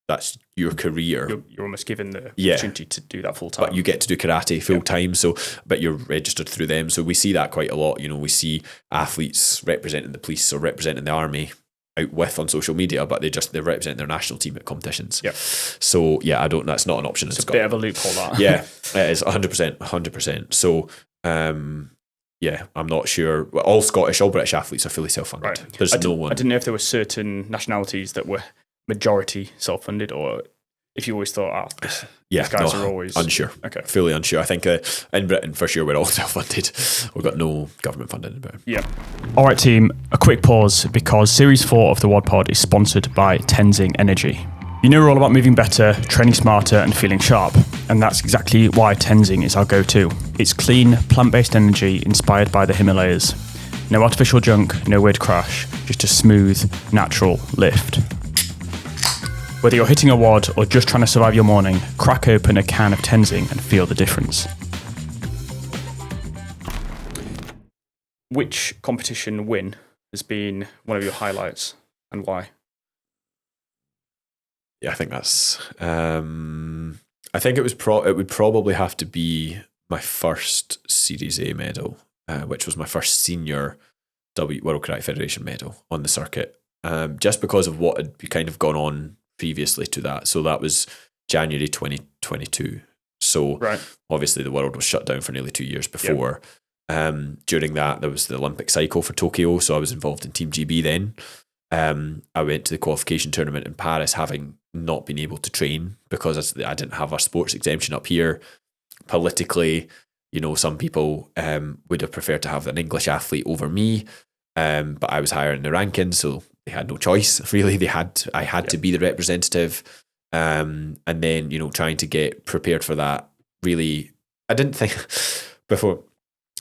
B: that's your career.
A: You're almost given the opportunity to do that full time.
B: But you get to do karate full time, but you're registered through them. So we see that quite a lot. We see athletes representing the police or representing the Army out with on social media, but they're representing their national team at competitions.
A: Yeah.
B: So that's not an option.
A: It's a bit of a loophole, that.
B: Yeah, it is 100%. So yeah, I'm not sure. Well, all British athletes are fully self-funded.
A: Right.
B: There's no one.
A: I didn't know if there were certain nationalities that were majority self-funded, or if you always thought, these guys are always
B: unsure.
A: Okay,
B: fully unsure. I think in Britain for sure we're all self-funded. We've got no government funding in Britain.
A: Yeah. All right, team. A quick pause because Series 4 of the WOD Pod is sponsored by Tenzing Energy. You know we're all about moving better, training smarter and feeling sharp, and that's exactly why Tenzing is our go-to. It's clean, plant-based energy inspired by the Himalayas. No artificial junk, no weird crash, just a smooth, natural lift. Whether you're hitting a WOD or just trying to survive your morning, crack open a can of Tenzing and feel the difference. Which competition win has been one of your highlights and why?
B: Yeah, I think that's. I think it would probably have to be my first Series A medal, which was my first senior World Karate Federation medal on the circuit. Just because of what had kind of gone on previously to that. So that was January 2022. So obviously the world was shut down for nearly 2 years before. Yep. During that, there was the Olympic cycle for Tokyo. So I was involved in Team GB then. I went to the qualification tournament in Paris, having not been able to train because I didn't have a sports exemption up here. Politically, some people would have preferred to have an English athlete over me, but I was higher in the rankings, so they had no choice. Really, I had to be the representative, and then trying to get prepared for that. Really, I didn't think before.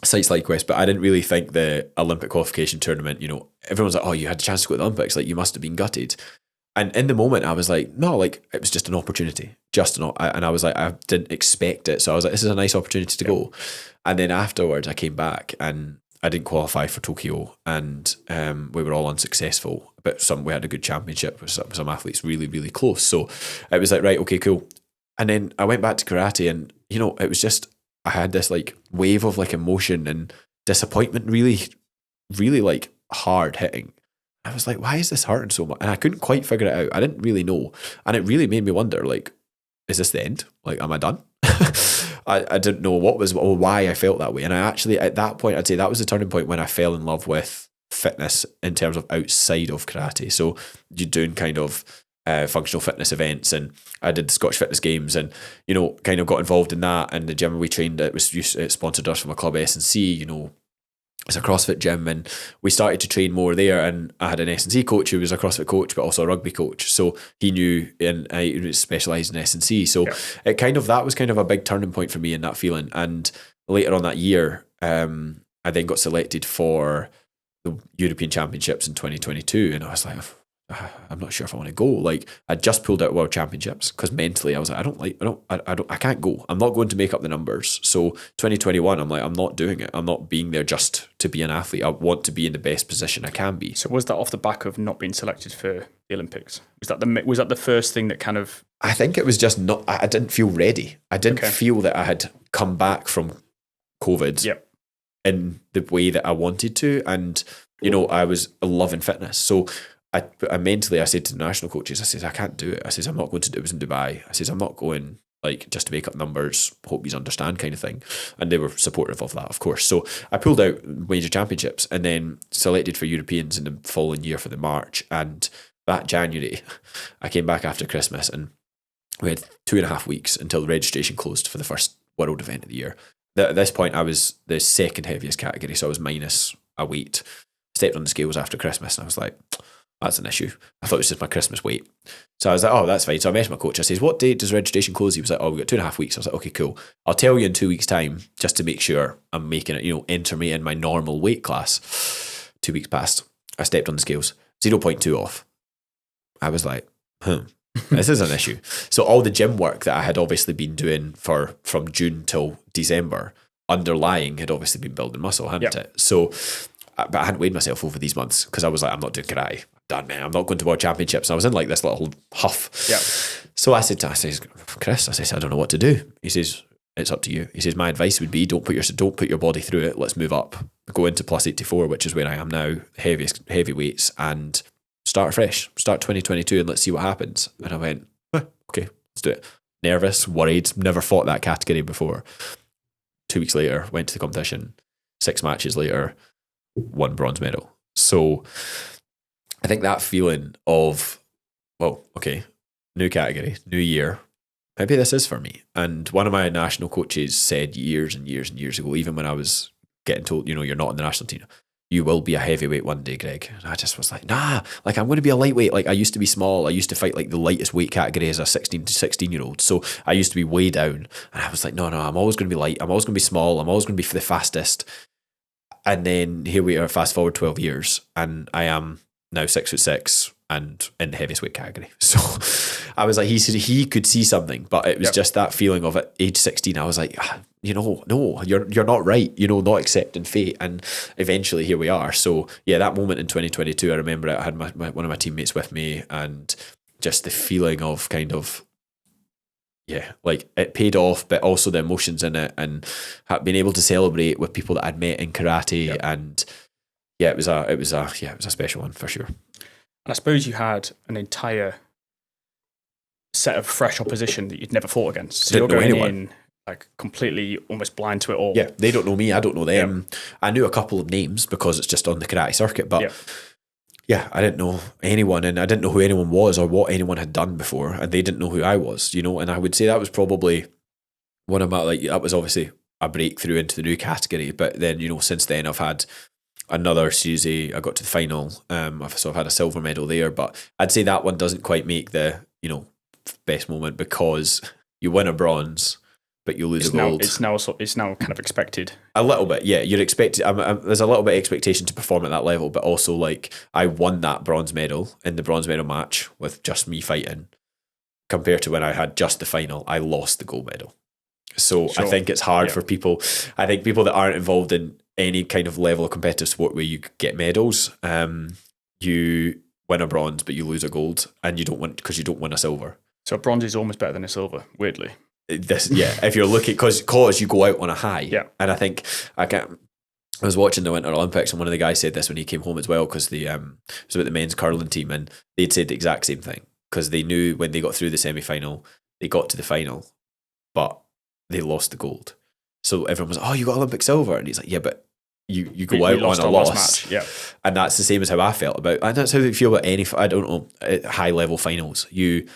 B: Sites like West, but I didn't really think the Olympic qualification tournament, everyone's like, oh, you had a chance to go to the Olympics, like you must have been gutted. And in the moment I was like, no, like it was just an opportunity, and I was like, I didn't expect it. So I was like, this is a nice opportunity to go. And then afterwards I came back and I didn't qualify for Tokyo, and we were all unsuccessful, but we had a good championship with some athletes really, really close. So it was like, right, okay, cool. And then I went back to karate and, it was just, I had this like wave of like emotion and disappointment, really, really like hard hitting. I was like, why is this hurting so much? And I couldn't quite figure it out. I didn't really know. And it really made me wonder, like, is this the end? Like, am I done? I didn't know why I felt that way. And I actually, at that point, I'd say that was the turning point when I fell in love with fitness in terms of outside of karate. So you're doing kind of functional fitness events, and I did the Scottish Fitness Games, and kind of got involved in that. And the gym we trained at it sponsored us from a club S&C. It's a CrossFit gym, and we started to train more there. And I had an S&C coach who was a CrossFit coach, but also a rugby coach. So he knew, and he was specialised in S&C. So that was kind of a big turning point for me in that feeling. And later on that year, I then got selected for the European Championships in 2022, and I was like, I'm not sure if I want to go. Like, I just pulled out World Championships because mentally I was like, I can't go. I'm not going to make up the numbers. So 2021, I'm like, I'm not doing it. I'm not being there just to be an athlete. I want to be in the best position I can be.
A: So was that off the back of not being selected for the Olympics? Was that the first thing that kind of?
B: I think it was just not. I didn't feel ready. I didn't feel that I had come back from COVID in the way that I wanted to, and I was loving fitness. So I mentally, I said to the national coaches, I said, I can't do it. I said, I'm not going to do it. It was in Dubai. I said, I'm not going like just to make up numbers, hope you understand kind of thing. And they were supportive of that, of course. So I pulled out major championships and then selected for Europeans in the following year for the March. And that January, I came back after Christmas and we had 2.5 weeks until the registration closed for the first world event of the year. At this point, I was the second heaviest category, so I was minus a weight. Stepped on the scales after Christmas and I was like, that's an issue. I thought it was just my Christmas weight. So I was like, oh, that's fine. So I messaged my coach. I says, what date does registration close? He was like, oh, we've got 2.5 weeks. I was like, okay, cool. I'll tell you in 2 weeks' time just to make sure I'm making it, enter me in my normal weight class. 2 weeks passed. I stepped on the scales, 0.2 off. I was like, this is an issue. So all the gym work that I had obviously been doing from June till December, underlying had obviously been building muscle, hadn't it? So, but I hadn't weighed myself over these months because I was like, I'm not doing karate. Done, man. I'm not going to World Championships. And I was in like this little huff.
A: Yeah.
B: So I said, Chris, I don't know what to do. He says, it's up to you. He says, my advice would be don't put your body through it. Let's move up. Go into plus 84, which is where I am now, heavy weights, and start fresh. Start 2022 and let's see what happens. And I went, okay, let's do it. Nervous, worried, never fought that category before. 2 weeks later, went to the competition. 6 matches later, 1 bronze medal. So I think that feeling of, well, okay, new category, new year, maybe this is for me. And one of my national coaches said years and years and years ago, even when I was getting told, you're not in the national team, you will be a heavyweight one day, Greg. And I just was like, nah, like I'm going to be a lightweight. Like I used to be small. I used to fight like the lightest weight category as a 16-year-old. So I used to be way down. And I was like, no, I'm always going to be light. I'm always going to be small. I'm always going to be the fastest. And then here we are, fast forward 12 years, and I am now 6'6" and in the heaviest weight category. So I was like, he could see something, but it was just that feeling of at age 16. I was like, no, you're not right. Not accepting fate. And eventually here we are. So yeah, that moment in 2022, I remember I had one of my teammates with me, and just the feeling of kind of, yeah, like it paid off, but also the emotions in it, and being able to celebrate with people that I'd met in karate, and yeah, it was a special one for sure.
A: And I suppose you had an entire set of fresh opposition that you'd never fought against. So you're going in like completely almost blind to it all.
B: Yeah, they don't know me, I don't know them. I knew a couple of names because it's just on the karate circuit, but I didn't know anyone, and I didn't know who anyone was or what anyone had done before, and they didn't know who I was, and I would say that was probably one of my, that was obviously a breakthrough into the new category, but then, since then I've had another Series A, I got to the final, so I've had a silver medal there, but I'd say that one doesn't quite make the, best moment, because you win a bronze, but you lose a gold.
A: It's now kind of expected.
B: A little bit, yeah. You're expected. There's a little bit of expectation to perform at that level, but also like I won that bronze medal in the bronze medal match with just me fighting, compared to when I had just the final, I lost the gold medal. So sure. I think it's hard for people. I think people that aren't involved in any kind of level of competitive sport where you get medals, you win a bronze, but you lose a gold, and you don't win because you don't win a silver.
A: So a bronze is almost better than a silver, weirdly.
B: If you're looking, because you go out on a high, and I think I was watching the Winter Olympics, and one of the guys said this when he came home as well, because it was about the men's curling team, and they'd said the exact same thing, because they knew when they got through the semi-final, they got to the final, but they lost the gold. So everyone was, oh, you got Olympic silver, and he's like, yeah, but you go out on a loss, and that's the same as how I felt about, and that's how they feel about any, I don't know, high level finals. You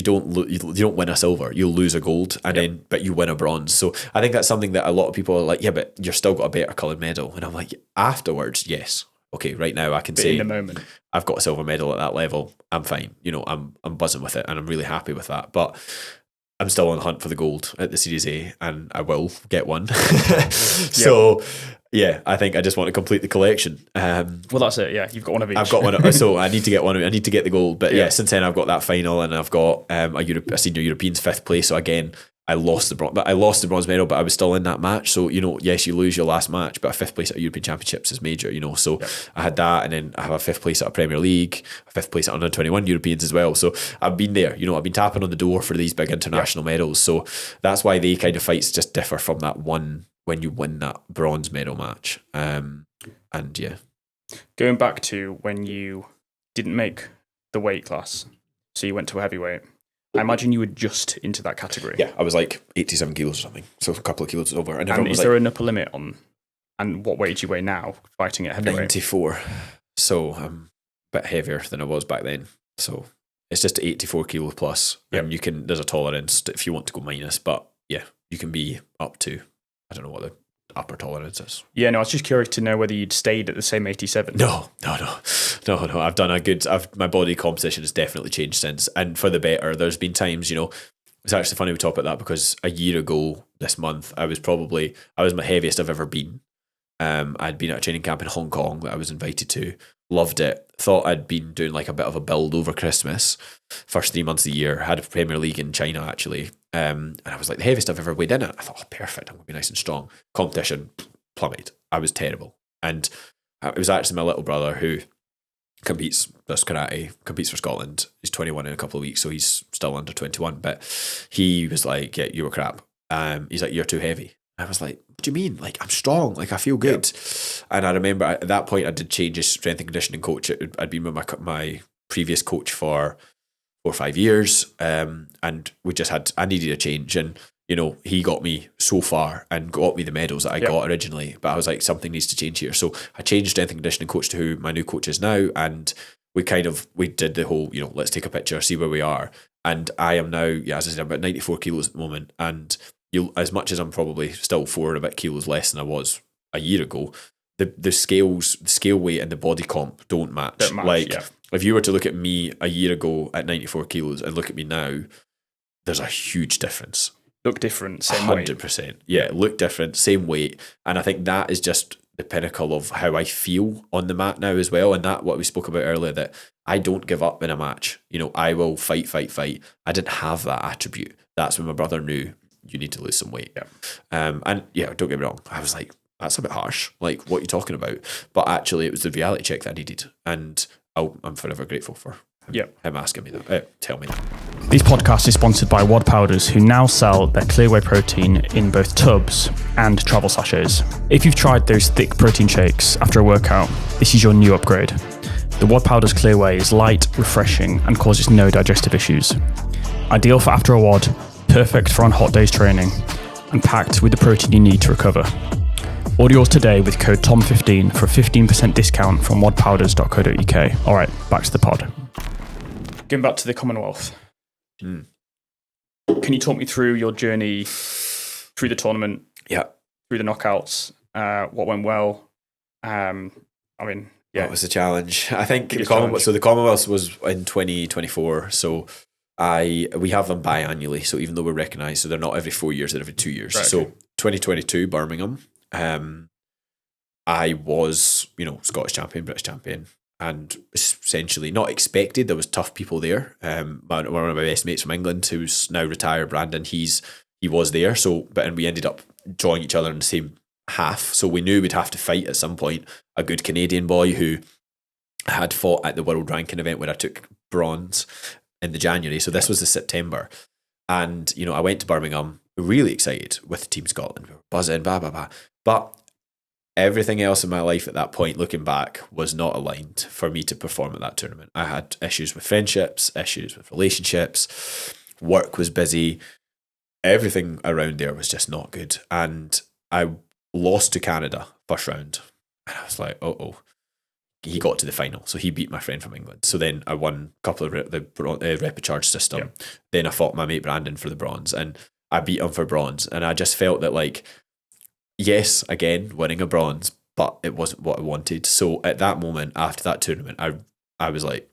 B: don't win a silver, you'll lose a gold, and then but you win a bronze. So I think that's something that a lot of people are like, yeah, but you're still got a better coloured medal. And I'm like, afterwards, yes, okay, right now I can say in the moment I've got a silver medal at that level. I'm fine, I'm buzzing with it, and I'm really happy with that. But I'm still on the hunt for the gold at the Series A, and I will get one. So yeah, I think I just want to complete the collection. Well,
A: that's it. Yeah, you've got one of each.
B: I've got one, so I need to get one. I need to get the gold. But yeah, since then I've got that final, and I've got a senior Europeans 5th place. So again, I lost the bronze medal, but I was still in that match. So yes, you lose your last match, but a 5th place at European Championships is major. So I had that, and then I have a 5th place at a Premier League, a 5th place at under 21 Europeans as well. So I've been there. I've been tapping on the door for these big international medals. So that's why they kind of fights just differ from that one when you win that bronze medal match. And yeah,
A: going back to when you didn't make the weight class, so you went to a heavyweight. I imagine you were just into that category.
B: Yeah, I was like 87 kilos or something, so a couple of kilos over.
A: And is there an upper limit on, and what weight do you weigh now fighting at heavyweight?
B: 94, so I'm a bit heavier than I was back then. So it's just 84 kilos plus, and there's a tolerance if you want to go minus, but yeah, you can be up to, I don't know what the upper tolerance is.
A: Yeah, no, I was just curious to know whether you'd stayed at the same 87.
B: No. I've done my body composition has definitely changed since, and for the better. There's been times, it's actually funny we talk about that, because a year ago this month, I was my heaviest I've ever been. I'd been at a training camp in Hong Kong that I was invited to, loved it, thought I'd been doing like a bit of a build over Christmas, first 3 months of the year, had a Premier League in China actually, and I was like the heaviest I've ever weighed in it. I thought, oh, perfect, I'm going to be nice and strong. Competition plummeted. I was terrible, and it was actually my little brother who competes for Scotland. He's 21 in a couple of weeks, so he's still under 21, but he was like, yeah, you were crap. He's like, you're too heavy. I was like, what do you mean? Like, I'm strong. Like, I feel good. And I remember at that point, I did change his strength and conditioning coach. I'd been with my previous coach for 4 or 5 years. And I needed a change. And, you know, he got me so far and got me the medals that I got originally. But I was like, something needs to change here. So I changed strength and conditioning coach to who my new coach is now. And we did the whole, you know, let's take a picture, see where we are. And I am now, as I said, I'm about 94 kilos at the moment. And as much as I'm probably still 4 and a bit kilos less than I was a year ago, the scale weight and the body comp don't match. If you were to look at me a year ago at 94 kilos and look at me now, there's a huge difference.
A: Look different, same weight.
B: 100%. Yeah, look different, same weight. And I think that is just the pinnacle of how I feel on the mat now as well. And that, what we spoke about earlier, that I don't give up in a match. You know, I will fight. I didn't have that attribute. That's when my brother knew, you need to lose some weight. And yeah, don't get me wrong. I was like, that's a bit harsh. Like, what are you talking about? But actually, it was the reality check that I needed. And I'm forever grateful for him asking me that, tell me that.
A: This podcast is sponsored by WOD Powders, who now sell their clear whey protein in both tubs and travel sachets. If you've tried those thick protein shakes after a workout, this is your new upgrade. The WOD Powders clear whey is light, refreshing, and causes no digestive issues. Ideal for after a WOD, perfect for on hot days training, and packed with the protein you need to recover. Order yours today with code TOM15 for a 15% discount from wodpowders.co.uk. All right, back to the pod. Going back to the Commonwealth. Can you talk me through your journey through the tournament?
B: Yeah.
A: Through the knockouts, what went well?
B: What was the challenge? I think the Commonwealth was in 2024. So we have them biannually. So even though we're recognised, so they're not every 4 years, they're every 2 years. Right, so 2022 Birmingham, I was, you know, Scottish champion, British champion, and essentially not expected. There was tough people there. One of my best mates from England, who's now retired, Brandon, he was there. So, and we ended up drawing each other in the same half. So we knew we'd have to fight at some point. A good Canadian boy who had fought at the world ranking event where I took bronze in the January. So this was the September. And, you know, I went to Birmingham really excited with Team Scotland. We were buzzing, blah, blah, blah. But everything else in my life at that point, looking back, was not aligned for me to perform at that tournament. I had issues with friendships, issues with relationships, work was busy. Everything around there was just not good. And I lost to Canada first round. And I was like, he got to the final. So he beat my friend from England. So then I won a couple of the repechage system. Yep. Then I fought my mate Brandon for the bronze and I beat him for bronze. And I just felt that, like, yes, again, winning a bronze, but it wasn't what I wanted. So at that moment, after that tournament, I was like,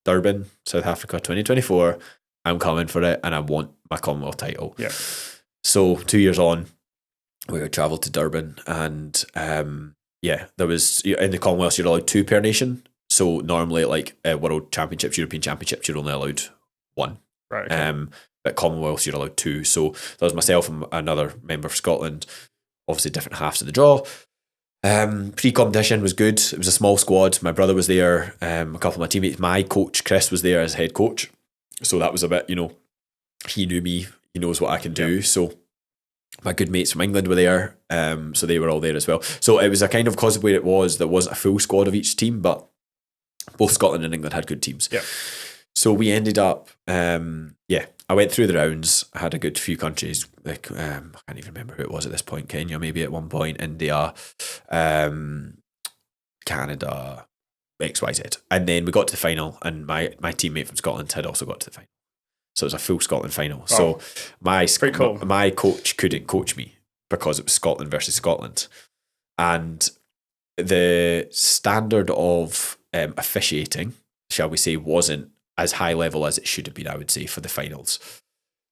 B: Durban, South Africa 2024, I'm coming for it and I want my Commonwealth title.
A: Yeah.
B: So 2 years on, we would travel to Durban and there was, in the Commonwealth, you're allowed 2 per nation. So normally at like World Championships, European Championships, you're only allowed 1.
A: Right. Okay.
B: But Commonwealth, you're allowed 2. So that was myself and another member for Scotland, obviously different halves of the draw. Pre-competition was good. It was a small squad. My brother was there, a couple of my teammates. My coach, Chris, was there as head coach. So that was a bit, you know, he knew me. He knows what I can do. Yep. So my good mates from England were there. So they were all there as well. So it was a kind of, because of where it was, there wasn't a full squad of each team, but both Scotland and England had good teams.
A: Yeah.
B: So we ended up, I went through the rounds. I had a good few countries, like I can't even remember who it was at this point. Kenya, maybe at one point, India, Canada, XYZ. And then we got to the final, and my teammate from Scotland had also got to the final. So it was a full Scotland final. Oh, so my coach couldn't coach me because it was Scotland versus Scotland. And the standard of officiating, shall we say, wasn't as high level as it should have been, I would say, for the finals.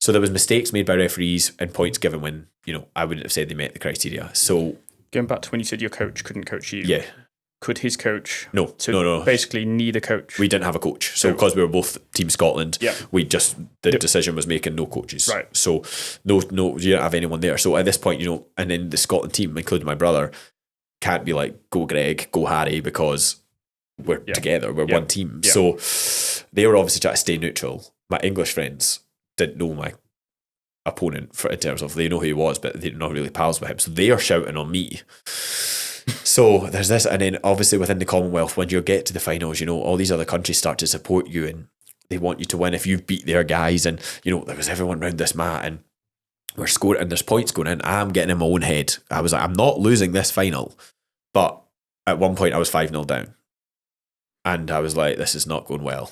B: So there was mistakes made by referees and points given when, you know, I wouldn't have said they met the criteria. So
A: going back to when you said your coach couldn't coach you.
B: Yeah.
A: Could his coach?
B: No.
A: Basically neither coach.
B: We didn't have a coach. So because we were both Team Scotland, we just, the decision was making no coaches.
A: Right.
B: So no, you don't have anyone there. So at this point, you know, and then the Scotland team, including my brother, can't be like, go Greg, go Harry, because we're together, we're one team. Yeah. So they were obviously trying to stay neutral. My English friends didn't know my opponent in terms of, they know who he was, but they're not really pals with him. So they are shouting on me. So there's this, and then obviously within the Commonwealth, when you get to the finals, you know, all these other countries start to support you and they want you to win if you've beat their guys. And, you know, there was everyone around this mat and we're scoring, and there's points going in. I'm getting in my own head. I was like, I'm not losing this final. But at one point, I was 5-0 down. And I was like, this is not going well.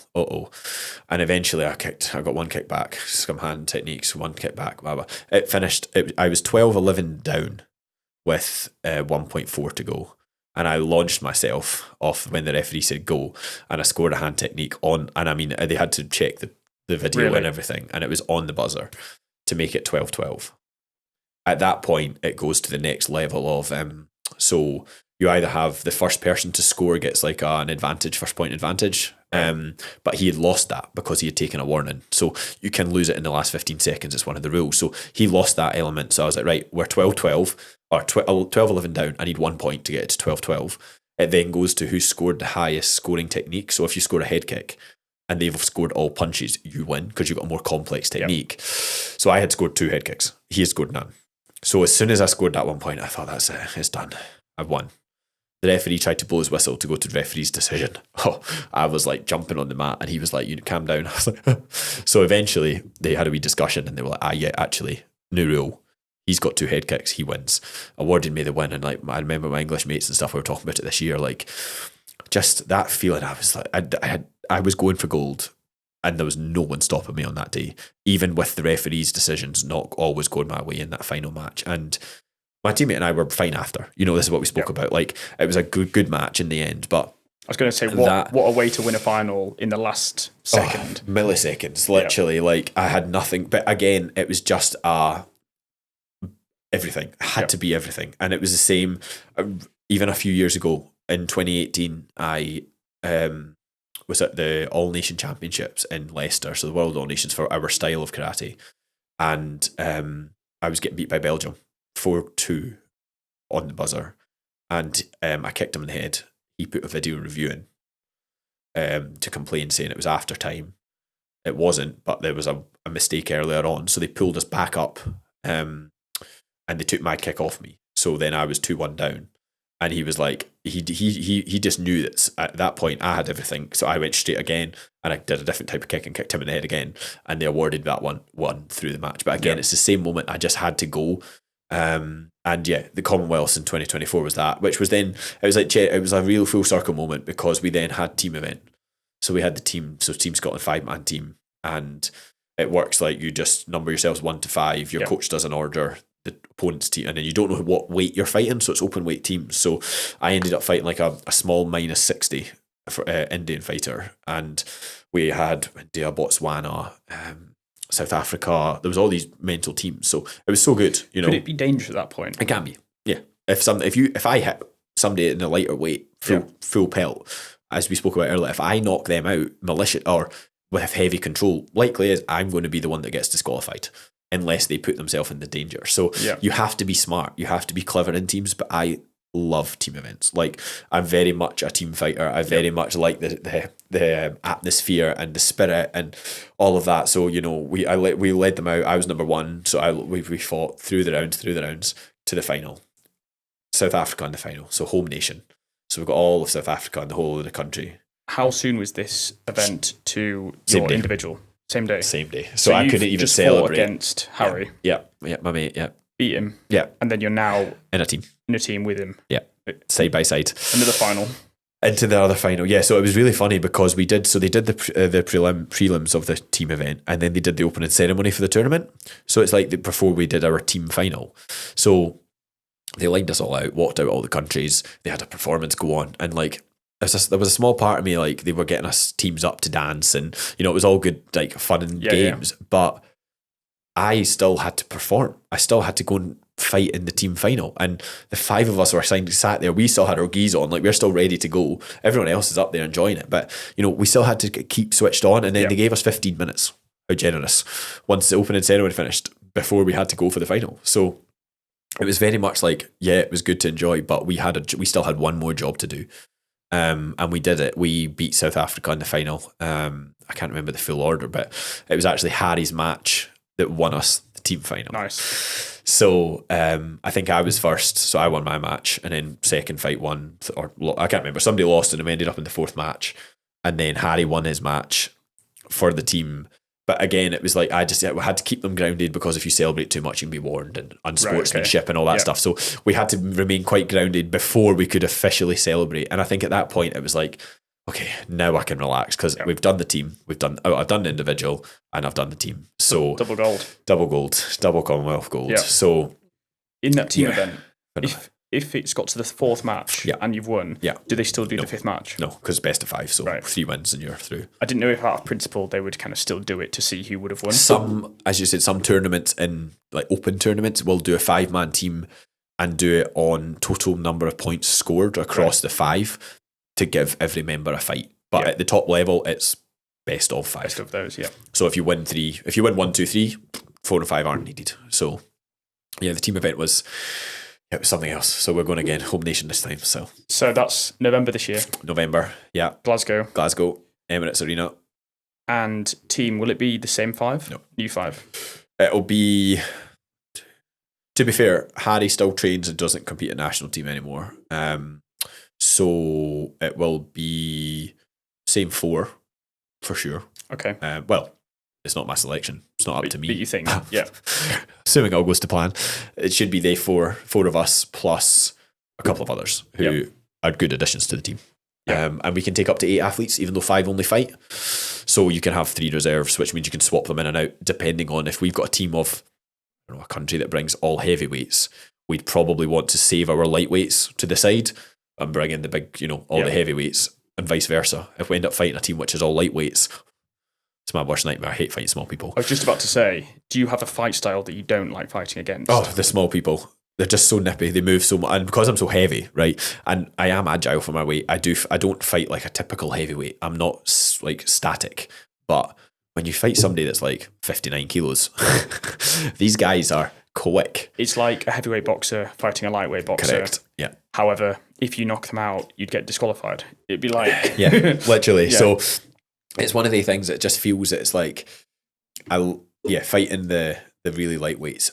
B: And eventually I got one kick back, scum hand techniques, one kick back, blah, blah. It finished, I was 12-11 down with 1.4 to go. And I launched myself off when the referee said go, and I scored a hand technique on, and I mean, they had to check the video and everything, and it was on the buzzer to make it 12-12. At that point, it goes to the next level of, so you either have the first person to score gets like an advantage, first point advantage, but he had lost that because he had taken a warning. So you can lose it in the last 15 seconds. It's one of the rules. So he lost that element. So I was like, right, we're 12-12 or 12-11 down. I need 1 point to get it to 12-12. It then goes to who scored the highest scoring technique. So if you score a head kick and they've scored all punches, you win because you've got a more complex technique. Yep. So I had scored 2 head kicks. He had scored none. So as soon as I scored that 1 point, I thought, that's it. It's done. I've won. The referee tried to blow his whistle to go to the referee's decision. I was like jumping on the mat, and he was like, you calm down. I was like, so eventually they had a wee discussion, and they were like, yeah, actually, new rule. He's got 2 head kicks, he wins. Awarded me the win. And like, I remember my English mates and stuff, we were talking about it this year, like just that feeling. I was like, I was going for gold, and there was no one stopping me on that day, even with the referee's decisions not always going my way in that final match. And my teammate and I were fine after. This is what we spoke about. Like, it was a good match in the end. But
A: I was going to say, what a way to win a final in the last second.
B: Milliseconds, literally. Like, I had nothing. But again, it was just everything. It had to be everything. And it was the same. Even a few years ago, in 2018, I was at the All Nation Championships in Leicester, so the World All Nations for our style of karate. And I was getting beat by Belgium 4-2 on the buzzer, and I kicked him in the head. He put a video review in to complain, saying it was after time. It wasn't, but there was a mistake earlier on, so they pulled us back up, and they took my kick off me. So then I was 2-1 down, and he was like, he just knew that at that point I had everything. So I went straight again, and I did a different type of kick and kicked him in the head again, and they awarded that one through the match. But again, it's the same moment. I just had to go. And yeah, the Commonwealth in 2024 was that, which was then, it was a real full circle moment, because we then had team event. So we had the team, so Team Scotland 5-man team, and it works like you just number yourselves 1 to 5. Your coach does an order, the opponent's team, and then you don't know what weight you're fighting, so it's open weight teams. So I ended up fighting like a small -60 for Indian fighter, and we had India, Botswana, South Africa. There was all these mental teams, so it was so good.
A: Could it be dangerous at that point?
B: It can be, yeah. If I hit somebody in a lighter weight, full pelt, as we spoke about earlier, if I knock them out malicious or with heavy control, likely is I'm going to be the one that gets disqualified unless they put themselves in the danger. So you have to be smart, you have to be clever in teams. But I love team events. Like, I'm very much a team fighter. I very much like the atmosphere and the spirit and all of that. So we led them out. I was number 1, so we fought through the rounds to the final. South Africa in the final, so home nation. So we've got all of South Africa and the whole of the country.
A: How soon was this event to your individual? Same day.
B: So I couldn't even celebrate.
A: Against Harry.
B: Yeah, my mate. Yeah,
A: beat him.
B: Yeah,
A: and then you're now
B: in a team
A: with him.
B: Yeah, side by side.
A: Another final.
B: Into the other final, yeah. So it was really funny because they did the prelims of the team event, and then they did the opening ceremony for the tournament. So it's like before we did our team final. So they lined us all out, walked out all the countries. They had a performance go on, and like there was a small part of me, like, they were getting us teams up to dance, and it was all good, like, fun and games. But I still had to perform. I still had to go and fight in the team final, and the 5 of us were sat there. We still had our gis on, like, we're still ready to go. Everyone else is up there enjoying it, but we still had to keep switched on. And then they gave us 15 minutes. How generous! Once the opening ceremony finished, before we had to go for the final. So it was very much like, it was good to enjoy, but we still had one more job to do. And we did it. We beat South Africa in the final. I can't remember the full order, but it was actually Harry's match that won us the team final.
A: Nice.
B: So I think I was first, so I won my match, and then second fight won, or I can't remember. Somebody lost, and we ended up in the 4th match, and then Harry won his match for the team, But again, it was like I had to keep them grounded, because if you celebrate too much, you can be warned, and unsportsmanship and all that stuff. So we had to remain quite grounded before we could officially celebrate. And I think at that point it was like, okay, now I can relax, because we've done the team, I've done the individual, and I've done the team. So
A: double gold,
B: double Commonwealth gold. So
A: in that team event, if it's got to the fourth match and you've won, do they still do the fifth match?
B: No, because best of 5, so 3 wins and you're through.
A: I didn't know if out of principle they would kind of still do it to see who would have won.
B: Some, as you said, some tournaments, in like open tournaments, will do a 5-man team and do it on total number of points scored across the 5 to give every member a fight. But at the top level, it's best of 5.
A: Best of those,
B: So if you win 1, 2, 3, 4 and 5 aren't needed. So the team event was... It was something else. So we're going again, home nation this time. So
A: that's November this year.
B: November,
A: Glasgow,
B: Emirates Arena.
A: And team, will it be the same 5?
B: No.
A: New 5?
B: It'll be, to be fair, Harry still trains and doesn't compete at national team anymore. So it will be same 4 for sure.
A: Okay.
B: Well, it's not my selection. It's not up to me.
A: But you think,
B: Assuming all goes to plan, it should be they 4 of us plus a couple of others who are good additions to the team. And we can take up to 8 athletes, even though 5 only fight. So you can have 3 reserves, which means you can swap them in and out depending on if we've got a team of a country that brings all heavyweights. We'd probably want to save our lightweights to the side and bring in the big, all the heavyweights, and vice versa. If we end up fighting a team which is all lightweights, it's my worst nightmare. I hate fighting small people.
A: I was just about to say, do you have a fight style that you don't like fighting against?
B: Oh, the small people. They're just so nippy. They move so much. And because I'm so heavy, right, and I am agile for my weight, I don't fight like a typical heavyweight. I'm not like static. But when you fight somebody that's like 59 kilos, these guys are quick.
A: It's like a heavyweight boxer fighting a lightweight boxer.
B: Correct, yeah.
A: However, if you knock them out, you'd get disqualified. It'd be like...
B: Yeah, literally. So... It's one of the things that just feels that it's like, fighting the really lightweights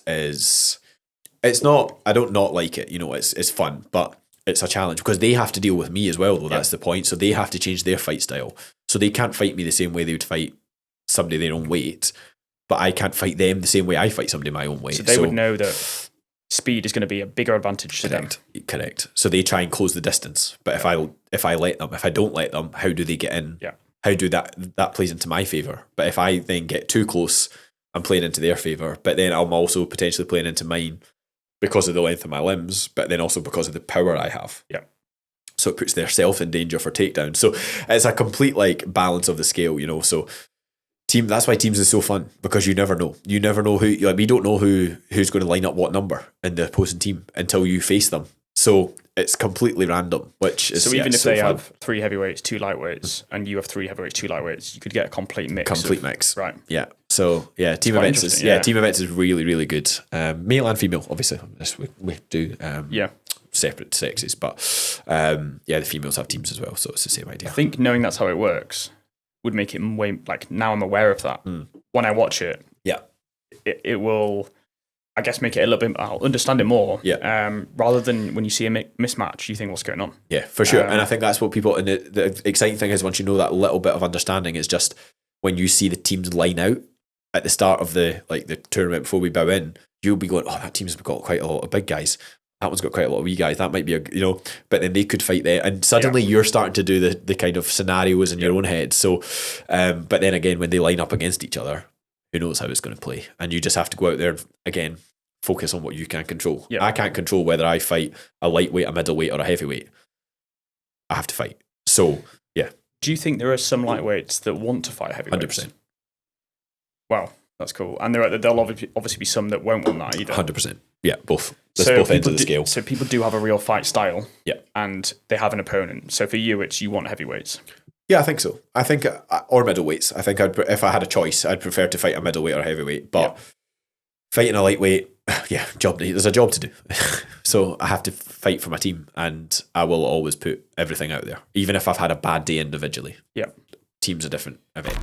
B: it's not, I don't not like it, it's fun, but it's a challenge because they have to deal with me as well, though. That's the point. So they have to change their fight style. So they can't fight me the same way they would fight somebody their own weight, but I can't fight them the same way I fight somebody my own weight.
A: So they would know that speed is going to be a bigger advantage to them.
B: Correct. So they try and close the distance. But if I don't let them, how do they get in?
A: Yeah.
B: How do that plays into my favour? But if I then get too close, I'm playing into their favour. But then I'm also potentially playing into mine because of the length of my limbs, but then also because of the power I have.
A: Yeah.
B: So it puts their self in danger for takedown. So it's a complete balance of the scale, So that's why teams is so fun, because you never know. You never know who. We don't know who's going to line up what number in the opposing team until you face them. So it's completely random, which is
A: so even if
B: so
A: they
B: fun.
A: have 3 heavyweights, 2 lightweights, and you have 3 heavyweights, 2 lightweights, you could get a complete mix.
B: Right. Yeah. So team events is team events is really, really good. Male and female, obviously. We do separate sexes, but the females have teams as well, so it's the same idea.
A: I think knowing that's how it works would make it way now I'm aware of that. When I watch it, it will, I guess, make it a little bit. I'll understand it more. Rather than when you see a mismatch, you think, what's going on?
B: Yeah, for sure. And I think that's what people. And the exciting thing is, once you know that little bit of understanding, is just when you see the teams line out at the start of the tournament before we bow in, you'll be going, "Oh, that team's got quite a lot of big guys. That one's got quite a lot of wee guys. That might be but then they could fight there." And suddenly you're starting to do the kind of scenarios in your own head. So, but then again, when they line up against each other, who knows how it's going to play? And you just have to go out there again. Focus on what you can control. Yeah. I can't control whether I fight a lightweight, a middleweight, or a heavyweight. I have to fight. So, yeah.
A: Do you think there are some lightweights that want to fight heavyweights?
B: 100%.
A: Wow, that's cool. And there'll obviously be some that won't want that either.
B: 100%. Yeah, both. There's both ends of the scale.
A: So people do have a real fight style.
B: Yeah.
A: And they have an opponent. So for you, you want heavyweights.
B: Yeah, I think so. I think, or middleweights. I think if I had a choice, I'd prefer to fight a middleweight or a heavyweight. But fighting a lightweight, there's a job to do. So I have to fight for my team, and I will always put everything out there, even if I've had a bad day individually.
A: Yeah.
B: Team's a different event.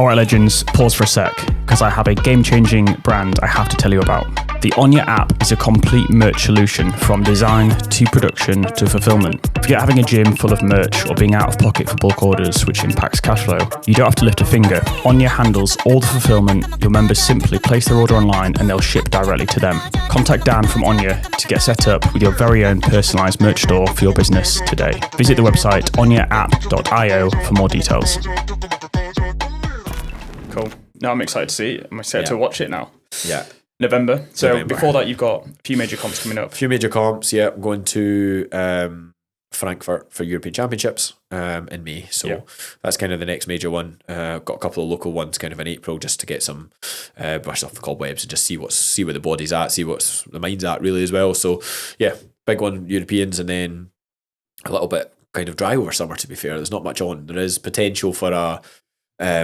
A: All right, legends, pause for a sec, because I have a game-changing brand I have to tell you about. The OnYa app is a complete merch solution from design to production to fulfillment. Forget having a gym full of merch or being out of pocket for bulk orders, which impacts cash flow. You don't have to lift a finger. OnYa handles all the fulfillment. Your members simply place their order online and they'll ship directly to them. Contact Dan from OnYa to get set up with your very own personalised merch store for your business today. Visit the website onyaapp.io for more details. Cool. Now I'm excited to see it. I'm excited to watch it now.
B: Yeah.
A: November. So before that, you've got a few major comps coming up.
B: A few major comps, yeah. I'm going to Frankfurt for European Championships in May. So that's kind of the next major one. Got a couple of local ones kind of in April just to get some brush off the cobwebs and just see where the body's at, see what's the mind's at really as well. So yeah, big one, Europeans, and then a little bit kind of dry over summer, to be fair. There's not much on. There is potential for a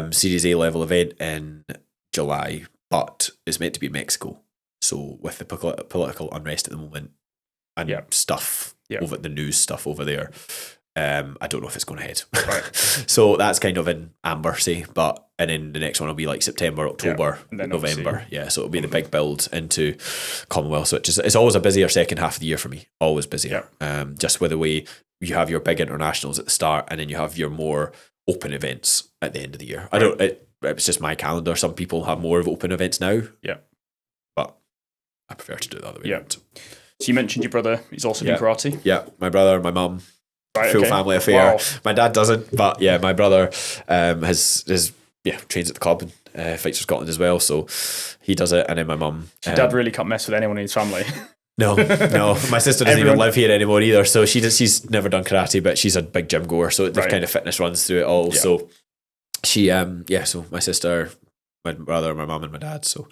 B: Series A level event in July, but it's meant to be Mexico. So with the political unrest at the moment and stuff over the news stuff over there, I don't know if it's going ahead. Right. So that's kind of in amber, say, and then the next one will be like September, October, November. Yeah, so it'll be the big build into Commonwealth. So it's always a busier second half of the year for me. Always busier. Just with the way you have your big internationals at the start and then you have your more open events at the end of the year. It's just my calendar. Some people have more of open events now. Yeah. But I prefer to do it the other way around.
A: So you mentioned your brother. He's also doing karate.
B: Yeah, my brother, my mum. Full family affair. Wow. My dad doesn't, but yeah, my brother trains at the club and fights for Scotland as well. So he does it, and then my mum.
A: Your dad really can't mess with anyone in his family.
B: No. My sister doesn't even live here anymore either. So she's never done karate, but she's a big gym goer. So the kind of fitness runs through it all. Yeah. So she, so my sister, my brother, my mum, and my dad. So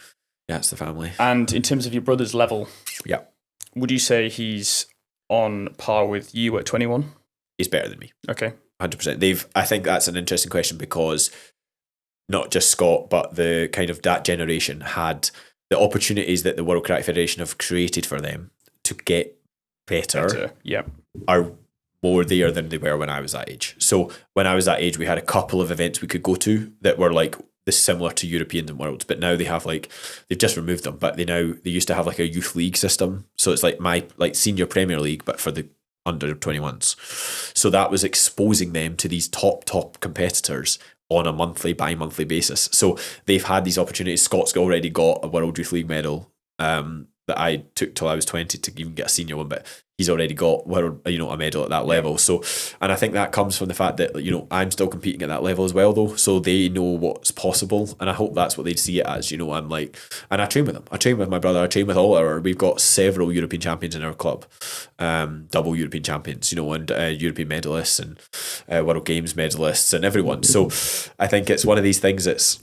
B: yeah, it's the family.
A: And in terms of your brother's level,
B: yeah,
A: would you say he's on par with you at 21?
B: He's better than me.
A: Okay.
B: 100%. I think that's an interesting question because not just Scott, but the kind of that generation had the opportunities that the World Karate Federation have created for them to get better. Are more there than they were when I was that age. So when I was that age, we had a couple of events we could go to that were like this similar to Europeans and Worlds, but now they have they've just removed them, but they used to have like a youth league system. So it's like my senior Premier League, but for the under 21s. So that was exposing them to these top competitors on a bi-monthly basis. So they've had these opportunities. Scott's already got a World Youth League medal that I took till I was 20 to even get a senior one, but he's already got a medal at that level. So, and I think that comes from the fact that I'm still competing at that level as well, though. So they know what's possible, and I hope that's what they see it as. I'm like, and I train with them. I train with my brother. I train with we've got several European champions in our club, double European champions, and European medalists and World Games medalists and everyone. So I think it's one of these things that's.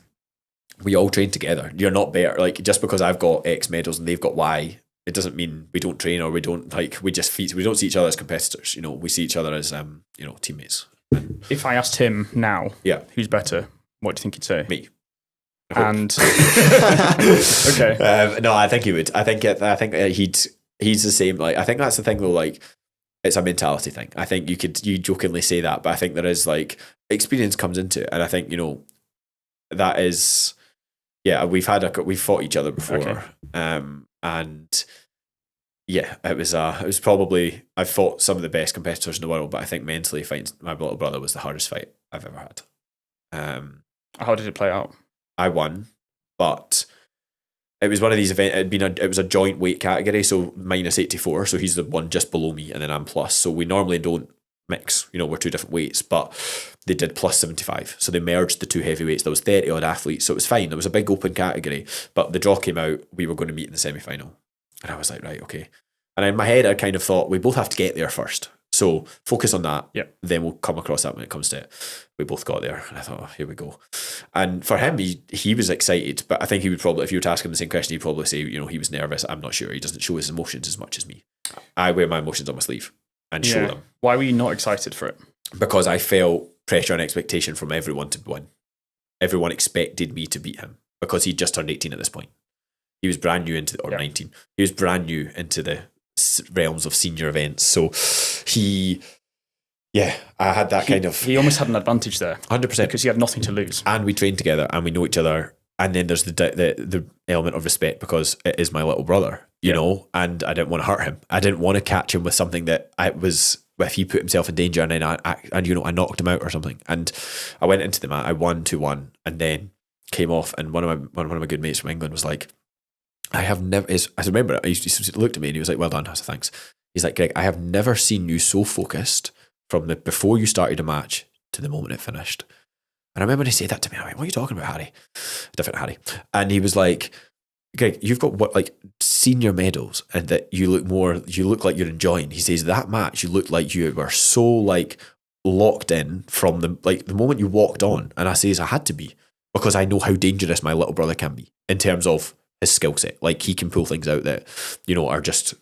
B: We all train together. You're not better. Like, just because I've got X medals and they've got Y, it doesn't mean we don't train or we don't we don't see each other as competitors. We see each other as teammates.
A: If I asked him now, who's better, what do you think he'd say?
B: Me.
A: And okay,
B: no, I think he would. I think he's the same. Like, I think that's the thing though. Like, it's a mentality thing. I think you jokingly say that, but I think there is experience comes into it, and I think that is. Yeah, we've fought each other before, and yeah, it was probably I've fought some of the best competitors in the world, but I think mentally fighting my little brother was the hardest fight I've ever had.
A: How did it play out?
B: I won, but it was one of these events. It was a joint weight category, so minus 84. So he's the one just below me, and then I'm plus. So we normally don't mix. We're two different weights, but they did plus 75. So they merged the two heavyweights. There was 30 odd athletes, so it was fine. There was a big open category, but the draw came out. We were going to meet in the semi-final. And I was like, right, okay. And in my head, I kind of thought, we both have to get there first. So focus on that.
A: Yep.
B: Then we'll come across that when it comes to it. We both got there. And I thought, here we go. And for him, he was excited, but I think he would probably, if you were to ask him the same question, he'd probably say, he was nervous. I'm not sure. He doesn't show his emotions as much as me. I wear my emotions on my sleeve and show them.
A: Why were you not excited for it?
B: Because I felt pressure and expectation from everyone to win. Everyone expected me to beat him because he just turned 18 at this point. He was brand new 19. He was brand new into the realms of senior events. So he Yeah, I had that kind of...
A: He almost had an advantage there.
B: 100%.
A: Because he had nothing to lose.
B: And we train together and we know each other. And then there's the element of respect because it is my little brother, you know, and I didn't want to hurt him. I didn't want to catch him with something that if he put himself in danger and then I knocked him out or something. And I went into the mat, I won 2-1 and then came off. And one of my good mates from England was like, I remember it. He looked at me and he was like, well done. I said, thanks. He's like, Greg, I have never seen you so focused from before you started a match to the moment it finished. And I remember when he said that to me, I went, what are you talking about, Harry? Different Harry. And he was like, Greg, you've got senior medals and that you look like you're enjoying. He says that match, you looked like you were so locked in from the moment you walked on. And I says, I had to be because I know how dangerous my little brother can be in terms of his skill set. Like he can pull things out that, are just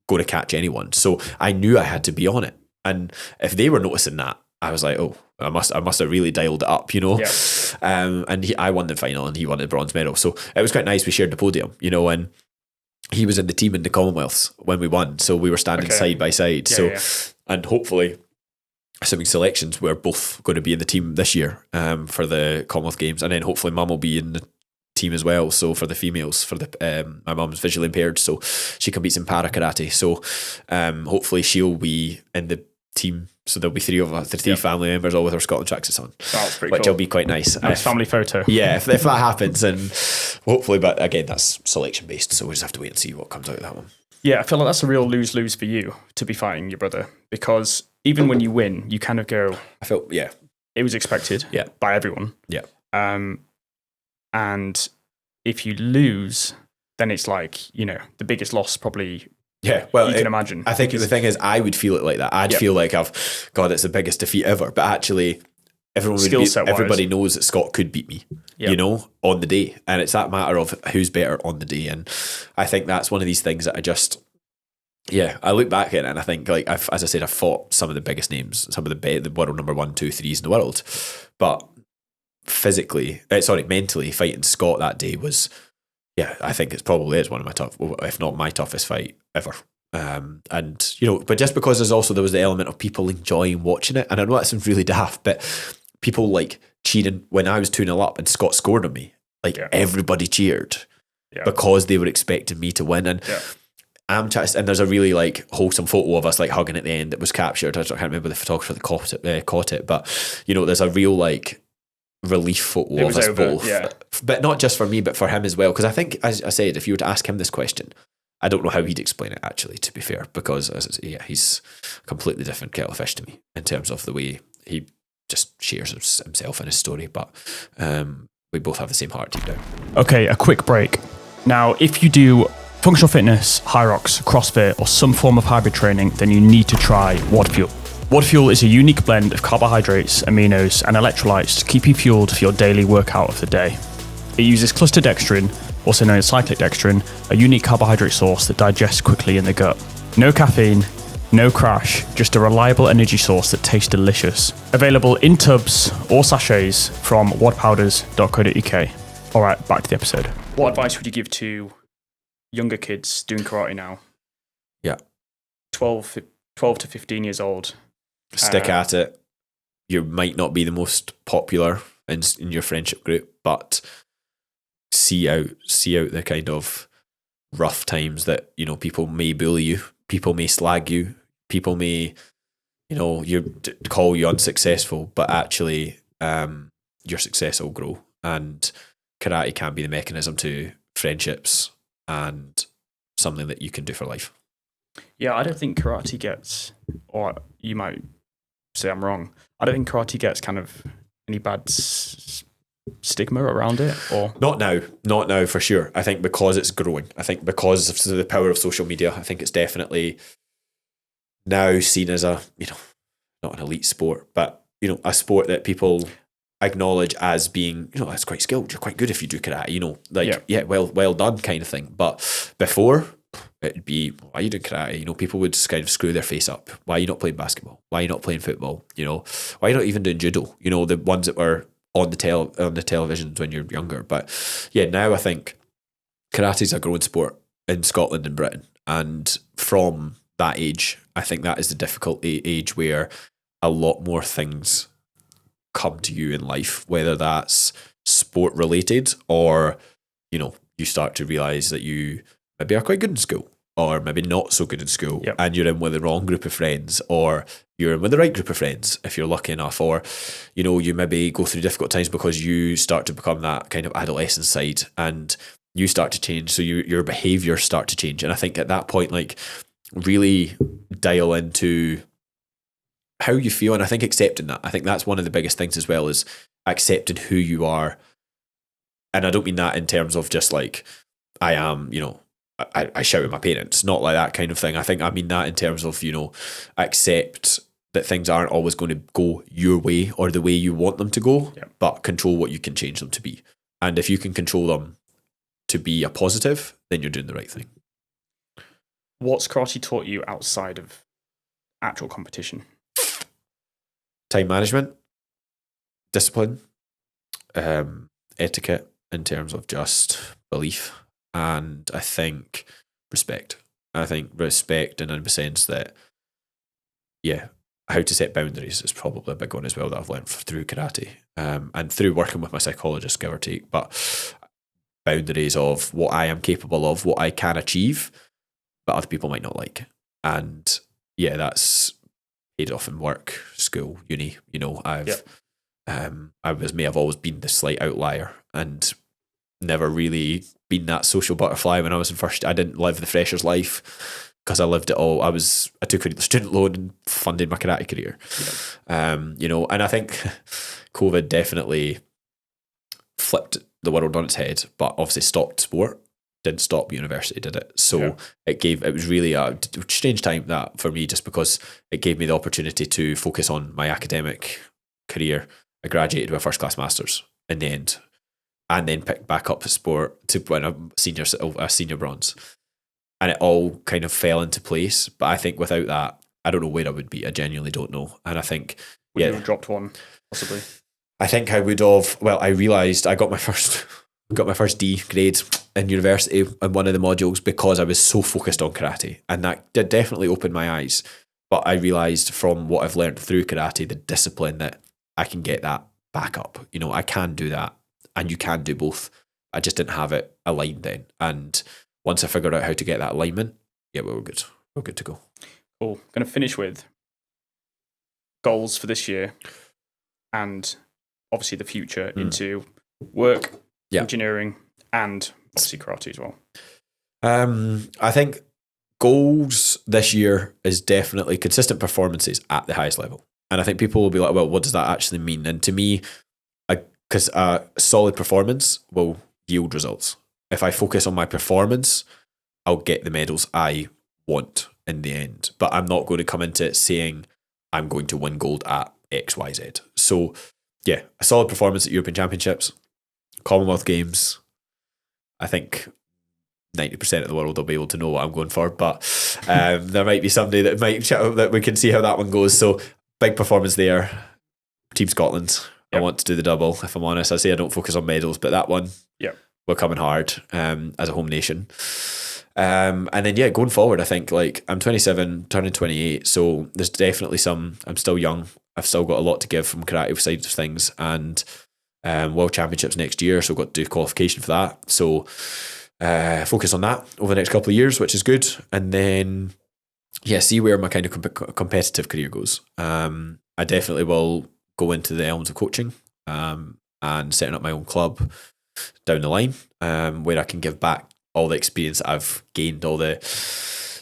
B: going to catch anyone. So I knew I had to be on it. And if they were noticing that, I was like, oh, I must have really dialed it up, Yeah. And I won the final and he won the bronze medal. So it was quite nice. We shared the podium, and he was in the team in the Commonwealths when we won. So we were standing side by side. And hopefully, assuming selections, we're both going to be in the team this year for the Commonwealth Games. And then hopefully Mum will be in the team as well. So for the females, my mum's visually impaired, so she competes in para karate. So hopefully she'll be in the team. So there'll be three of us, the three family members, all with our Scotland tracksuits on.
A: That's pretty
B: which
A: cool.
B: will be quite nice.
A: Nice family photo.
B: Yeah, if that happens, and hopefully, but again, that's selection based, so we just have to wait and see what comes out of that one.
A: Yeah, I feel like that's a real lose-lose for you to be fighting your brother, because even when you win, you kind of go, it was expected by everyone.
B: Yeah.
A: And if you lose, then it's like, the biggest loss probably.
B: Yeah, well,
A: you can imagine.
B: I think the thing is, I would feel it like that. I'd feel like it's the biggest defeat ever. But actually, everybody knows that Scott could beat me, on the day. And it's that matter of who's better on the day. And I think that's one of these things that I look back at it and I think, as I said, I've fought some of the biggest names, some of the world number 1, 2, 3s in the world. But mentally, fighting Scott that day was, I think it's probably one of my if not my toughest fight ever. But just because there was the element of people enjoying watching it, and I know that sounds really daft, but people cheering when I was 2-0 up and Scott scored on me, everybody cheered because they were expecting me to win. And and there's a really wholesome photo of us hugging at the end that was captured. I can't remember the photographer that caught it, but there's a real relief photo of us both, but not just for me but for him as well, because I think, as I said, if you were to ask him this question, I don't know how he'd explain it, actually, to be fair, because he's a completely different kettle of fish to me in terms of the way he just shares himself and his story, but we both have the same heart deep down.
A: Okay, a quick break. Now, if you do functional fitness, high rocks, CrossFit, or some form of hybrid training, then you need to try WOD Fuel. WOD Fuel is a unique blend of carbohydrates, aminos, and electrolytes to keep you fueled for your daily workout of the day. It uses cluster dextrin, also known as cyclic dextrin, a unique carbohydrate source that digests quickly in the gut. No caffeine, no crash, just a reliable energy source that tastes delicious. Available in tubs or sachets from wodpowders.co.uk. All right, back to the episode. What advice would you give to younger kids doing karate now?
B: Yeah.
A: 12 to 15 years old.
B: Stick at it. You might not be the most popular in your friendship group, but see out the kind of rough times that people may bully you, people may slag you, people may call you unsuccessful, but actually your success will grow, and karate can be the mechanism to friendships and something that you can do for life.
A: Yeah, I don't think karate gets, or you might say I'm wrong, I don't think karate gets kind of any bad stigma around it, or
B: not now for sure. I think because it's growing, I think because of the power of social media, I think it's definitely now seen as a not an elite sport, but a sport that people acknowledge as being that's quite skilled, you're quite good if you do karate, well done kind of thing. But before, it'd be, why are you doing karate? People would just kind of screw their face up. Why are you not playing basketball? Why are you not playing football? Why are you not even doing judo? The ones that were on the televisions when you're younger. But now I think karate's a growing sport in Scotland and Britain. And from that age, I think that is the difficult age where a lot more things come to you in life, whether that's sport related or, you know, you start to realize that you maybe are quite good in school or maybe not so good in school, and you're in with the wrong group of friends, or you're in with the right group of friends if you're lucky enough, or, you know, you maybe go through difficult times because you start to become that kind of adolescent side and you start to change, so your behaviours start to change. And I think at that point, like, really dial into how you feel, and I think accepting that. I think that's one of the biggest things as well, is accepting who you are. And I don't mean that in terms of just like, I am, you know, I shout at my parents, not like that kind of thing. I mean that in terms of, you know, accept that things aren't always going to go your way or the way you want them to go, but control what you can change them to be. And if you can control them to be a positive, then you're doing the right thing.
A: What's karate taught you outside of actual competition?
B: Time management, discipline, etiquette in terms of just belief, and I think respect. I think respect in the sense that, how to set boundaries is probably a big one as well that I've learned through karate, and through working with my psychologist, give or take. But boundaries of what I am capable of, what I can achieve, but other people might not like. And that's paid off in work, school, uni. You know, I may have always been the slight outlier and never really been that social butterfly when I was in first. I didn't live the fresher's life because I lived it all. I took a student loan and funded my karate career. You know, and I think COVID definitely flipped the world on its head, but obviously stopped sport. Didn't stop university, did it? So it was really a strange time that for me, just because it gave me the opportunity to focus on my academic career. I graduated with a first class master's in the end, and then picked back up sport to win a senior bronze, and it all kind of fell into place. But I think without that, I don't know where I would be. I genuinely don't know. And I think
A: would you have dropped one possibly?
B: I think I would have. Well, I realised I got my first D grade in university in one of the modules because I was so focused on karate, and that did definitely open my eyes. But I realised from what I've learned through karate, the discipline, that I can get that back up. You know, I can do that, and you can do both. I just didn't have it aligned then. And once I figured out how to get that alignment, we're good. We're good to go.
A: Cool. Going to finish with goals for this year and obviously the future into work, engineering, and obviously karate as well.
B: I think goals this year is definitely consistent performances at the highest level. And I think people will be like, well, what does that actually mean? And to me, because a solid performance will yield results. If I focus on my performance, I'll get the medals I want in the end. But I'm not going to come into it saying I'm going to win gold at X, Y, Z. So a solid performance at European Championships, Commonwealth Games. I think 90% of the world will be able to know what I'm going for, but there might be somebody that might that we can see how that one goes. So big performance there. Team Scotland. I want to do the double, if I'm honest. I say I don't focus on medals, but that one, we're coming hard as a home nation. And then going forward, I think like I'm 27, turning 28, so there's definitely I'm still young. I've still got a lot to give from karate side of things, and World Championships next year, so I've got to do qualification for that. So focus on that over the next couple of years, which is good. And then see where my kind of competitive career goes. I definitely will go into the elements of coaching and setting up my own club down the line, where I can give back all the experience that I've gained, all the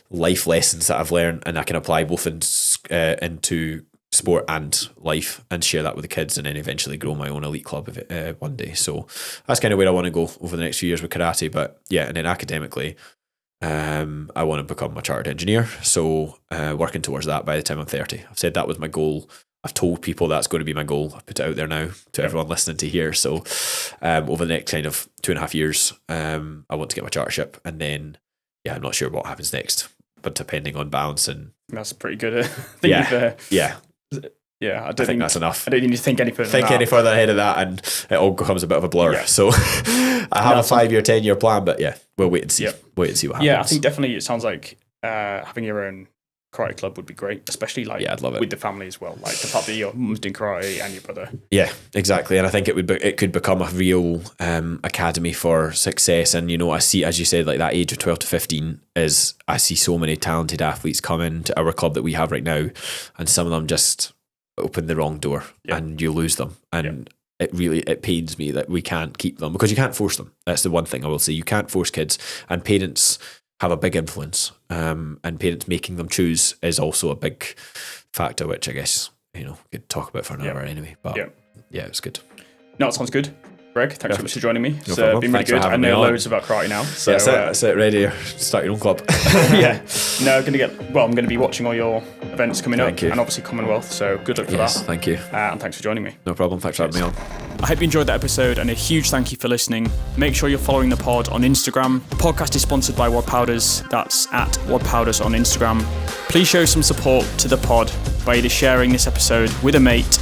B: life lessons that I've learned, and I can apply both into sport and life, and share that with the kids, and then eventually grow my own elite club one day. So that's kind of where I want to go over the next few years with karate. But and then academically, I want to become a chartered engineer. So working towards that by the time I'm 30. I've said that was my goal. I've told people that's going to be my goal. I've put it out there now to everyone listening to hear. So over the next kind of 2.5 years, I want to get my chartership, and then I'm not sure what happens next, but depending on balance. And
A: that's pretty good. I
B: think that's enough.
A: I don't need to think any further.
B: Any further ahead of that, and it all becomes a bit of a blur. So I have a 5-year, 10-year plan, but we'll wait and see. Wait and see what happens.
A: Yeah, I think definitely it sounds like having your own karate club would be great, especially like
B: I'd love it.
A: with the family as well. Like the fact that your mum's doing karate and your brother.
B: Yeah, exactly. And I think it could become a real academy for success. And, you know, I see, as you said, like that age of 12 to 15 I see so many talented athletes come into our club that we have right now, and some of them just open the wrong door and you lose them. And it pains me that we can't keep them, because you can't force them. That's the one thing I will say. You can't force kids, and parents have a big influence, and parents making them choose is also a big factor, which I guess, you know, we could talk about for an hour anyway. But yeah, it's good.
A: No, it sounds good. Greg, thanks so much for joining me.
B: No
A: It's
B: problem.
A: been really
B: Thanks for
A: good. I
B: having me
A: know
B: on.
A: loads about karate now. So
B: That's it. Ready. Start your own club.
A: yeah. No, I'm going to be watching all your events coming
B: Thank
A: up,
B: you.
A: and obviously Commonwealth. So good luck for
B: Yes,
A: that.
B: thank you.
A: And thanks for joining me.
B: No problem. Thanks for having me on.
A: I hope you enjoyed that episode, and a huge thank you for listening. Make sure you're following the pod on Instagram. The podcast is sponsored by WOD Powders. That's at WOD Powders on Instagram. Please show some support to the pod by either sharing this episode with a mate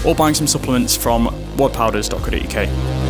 A: or buying some supplements from wodpowders.co.uk.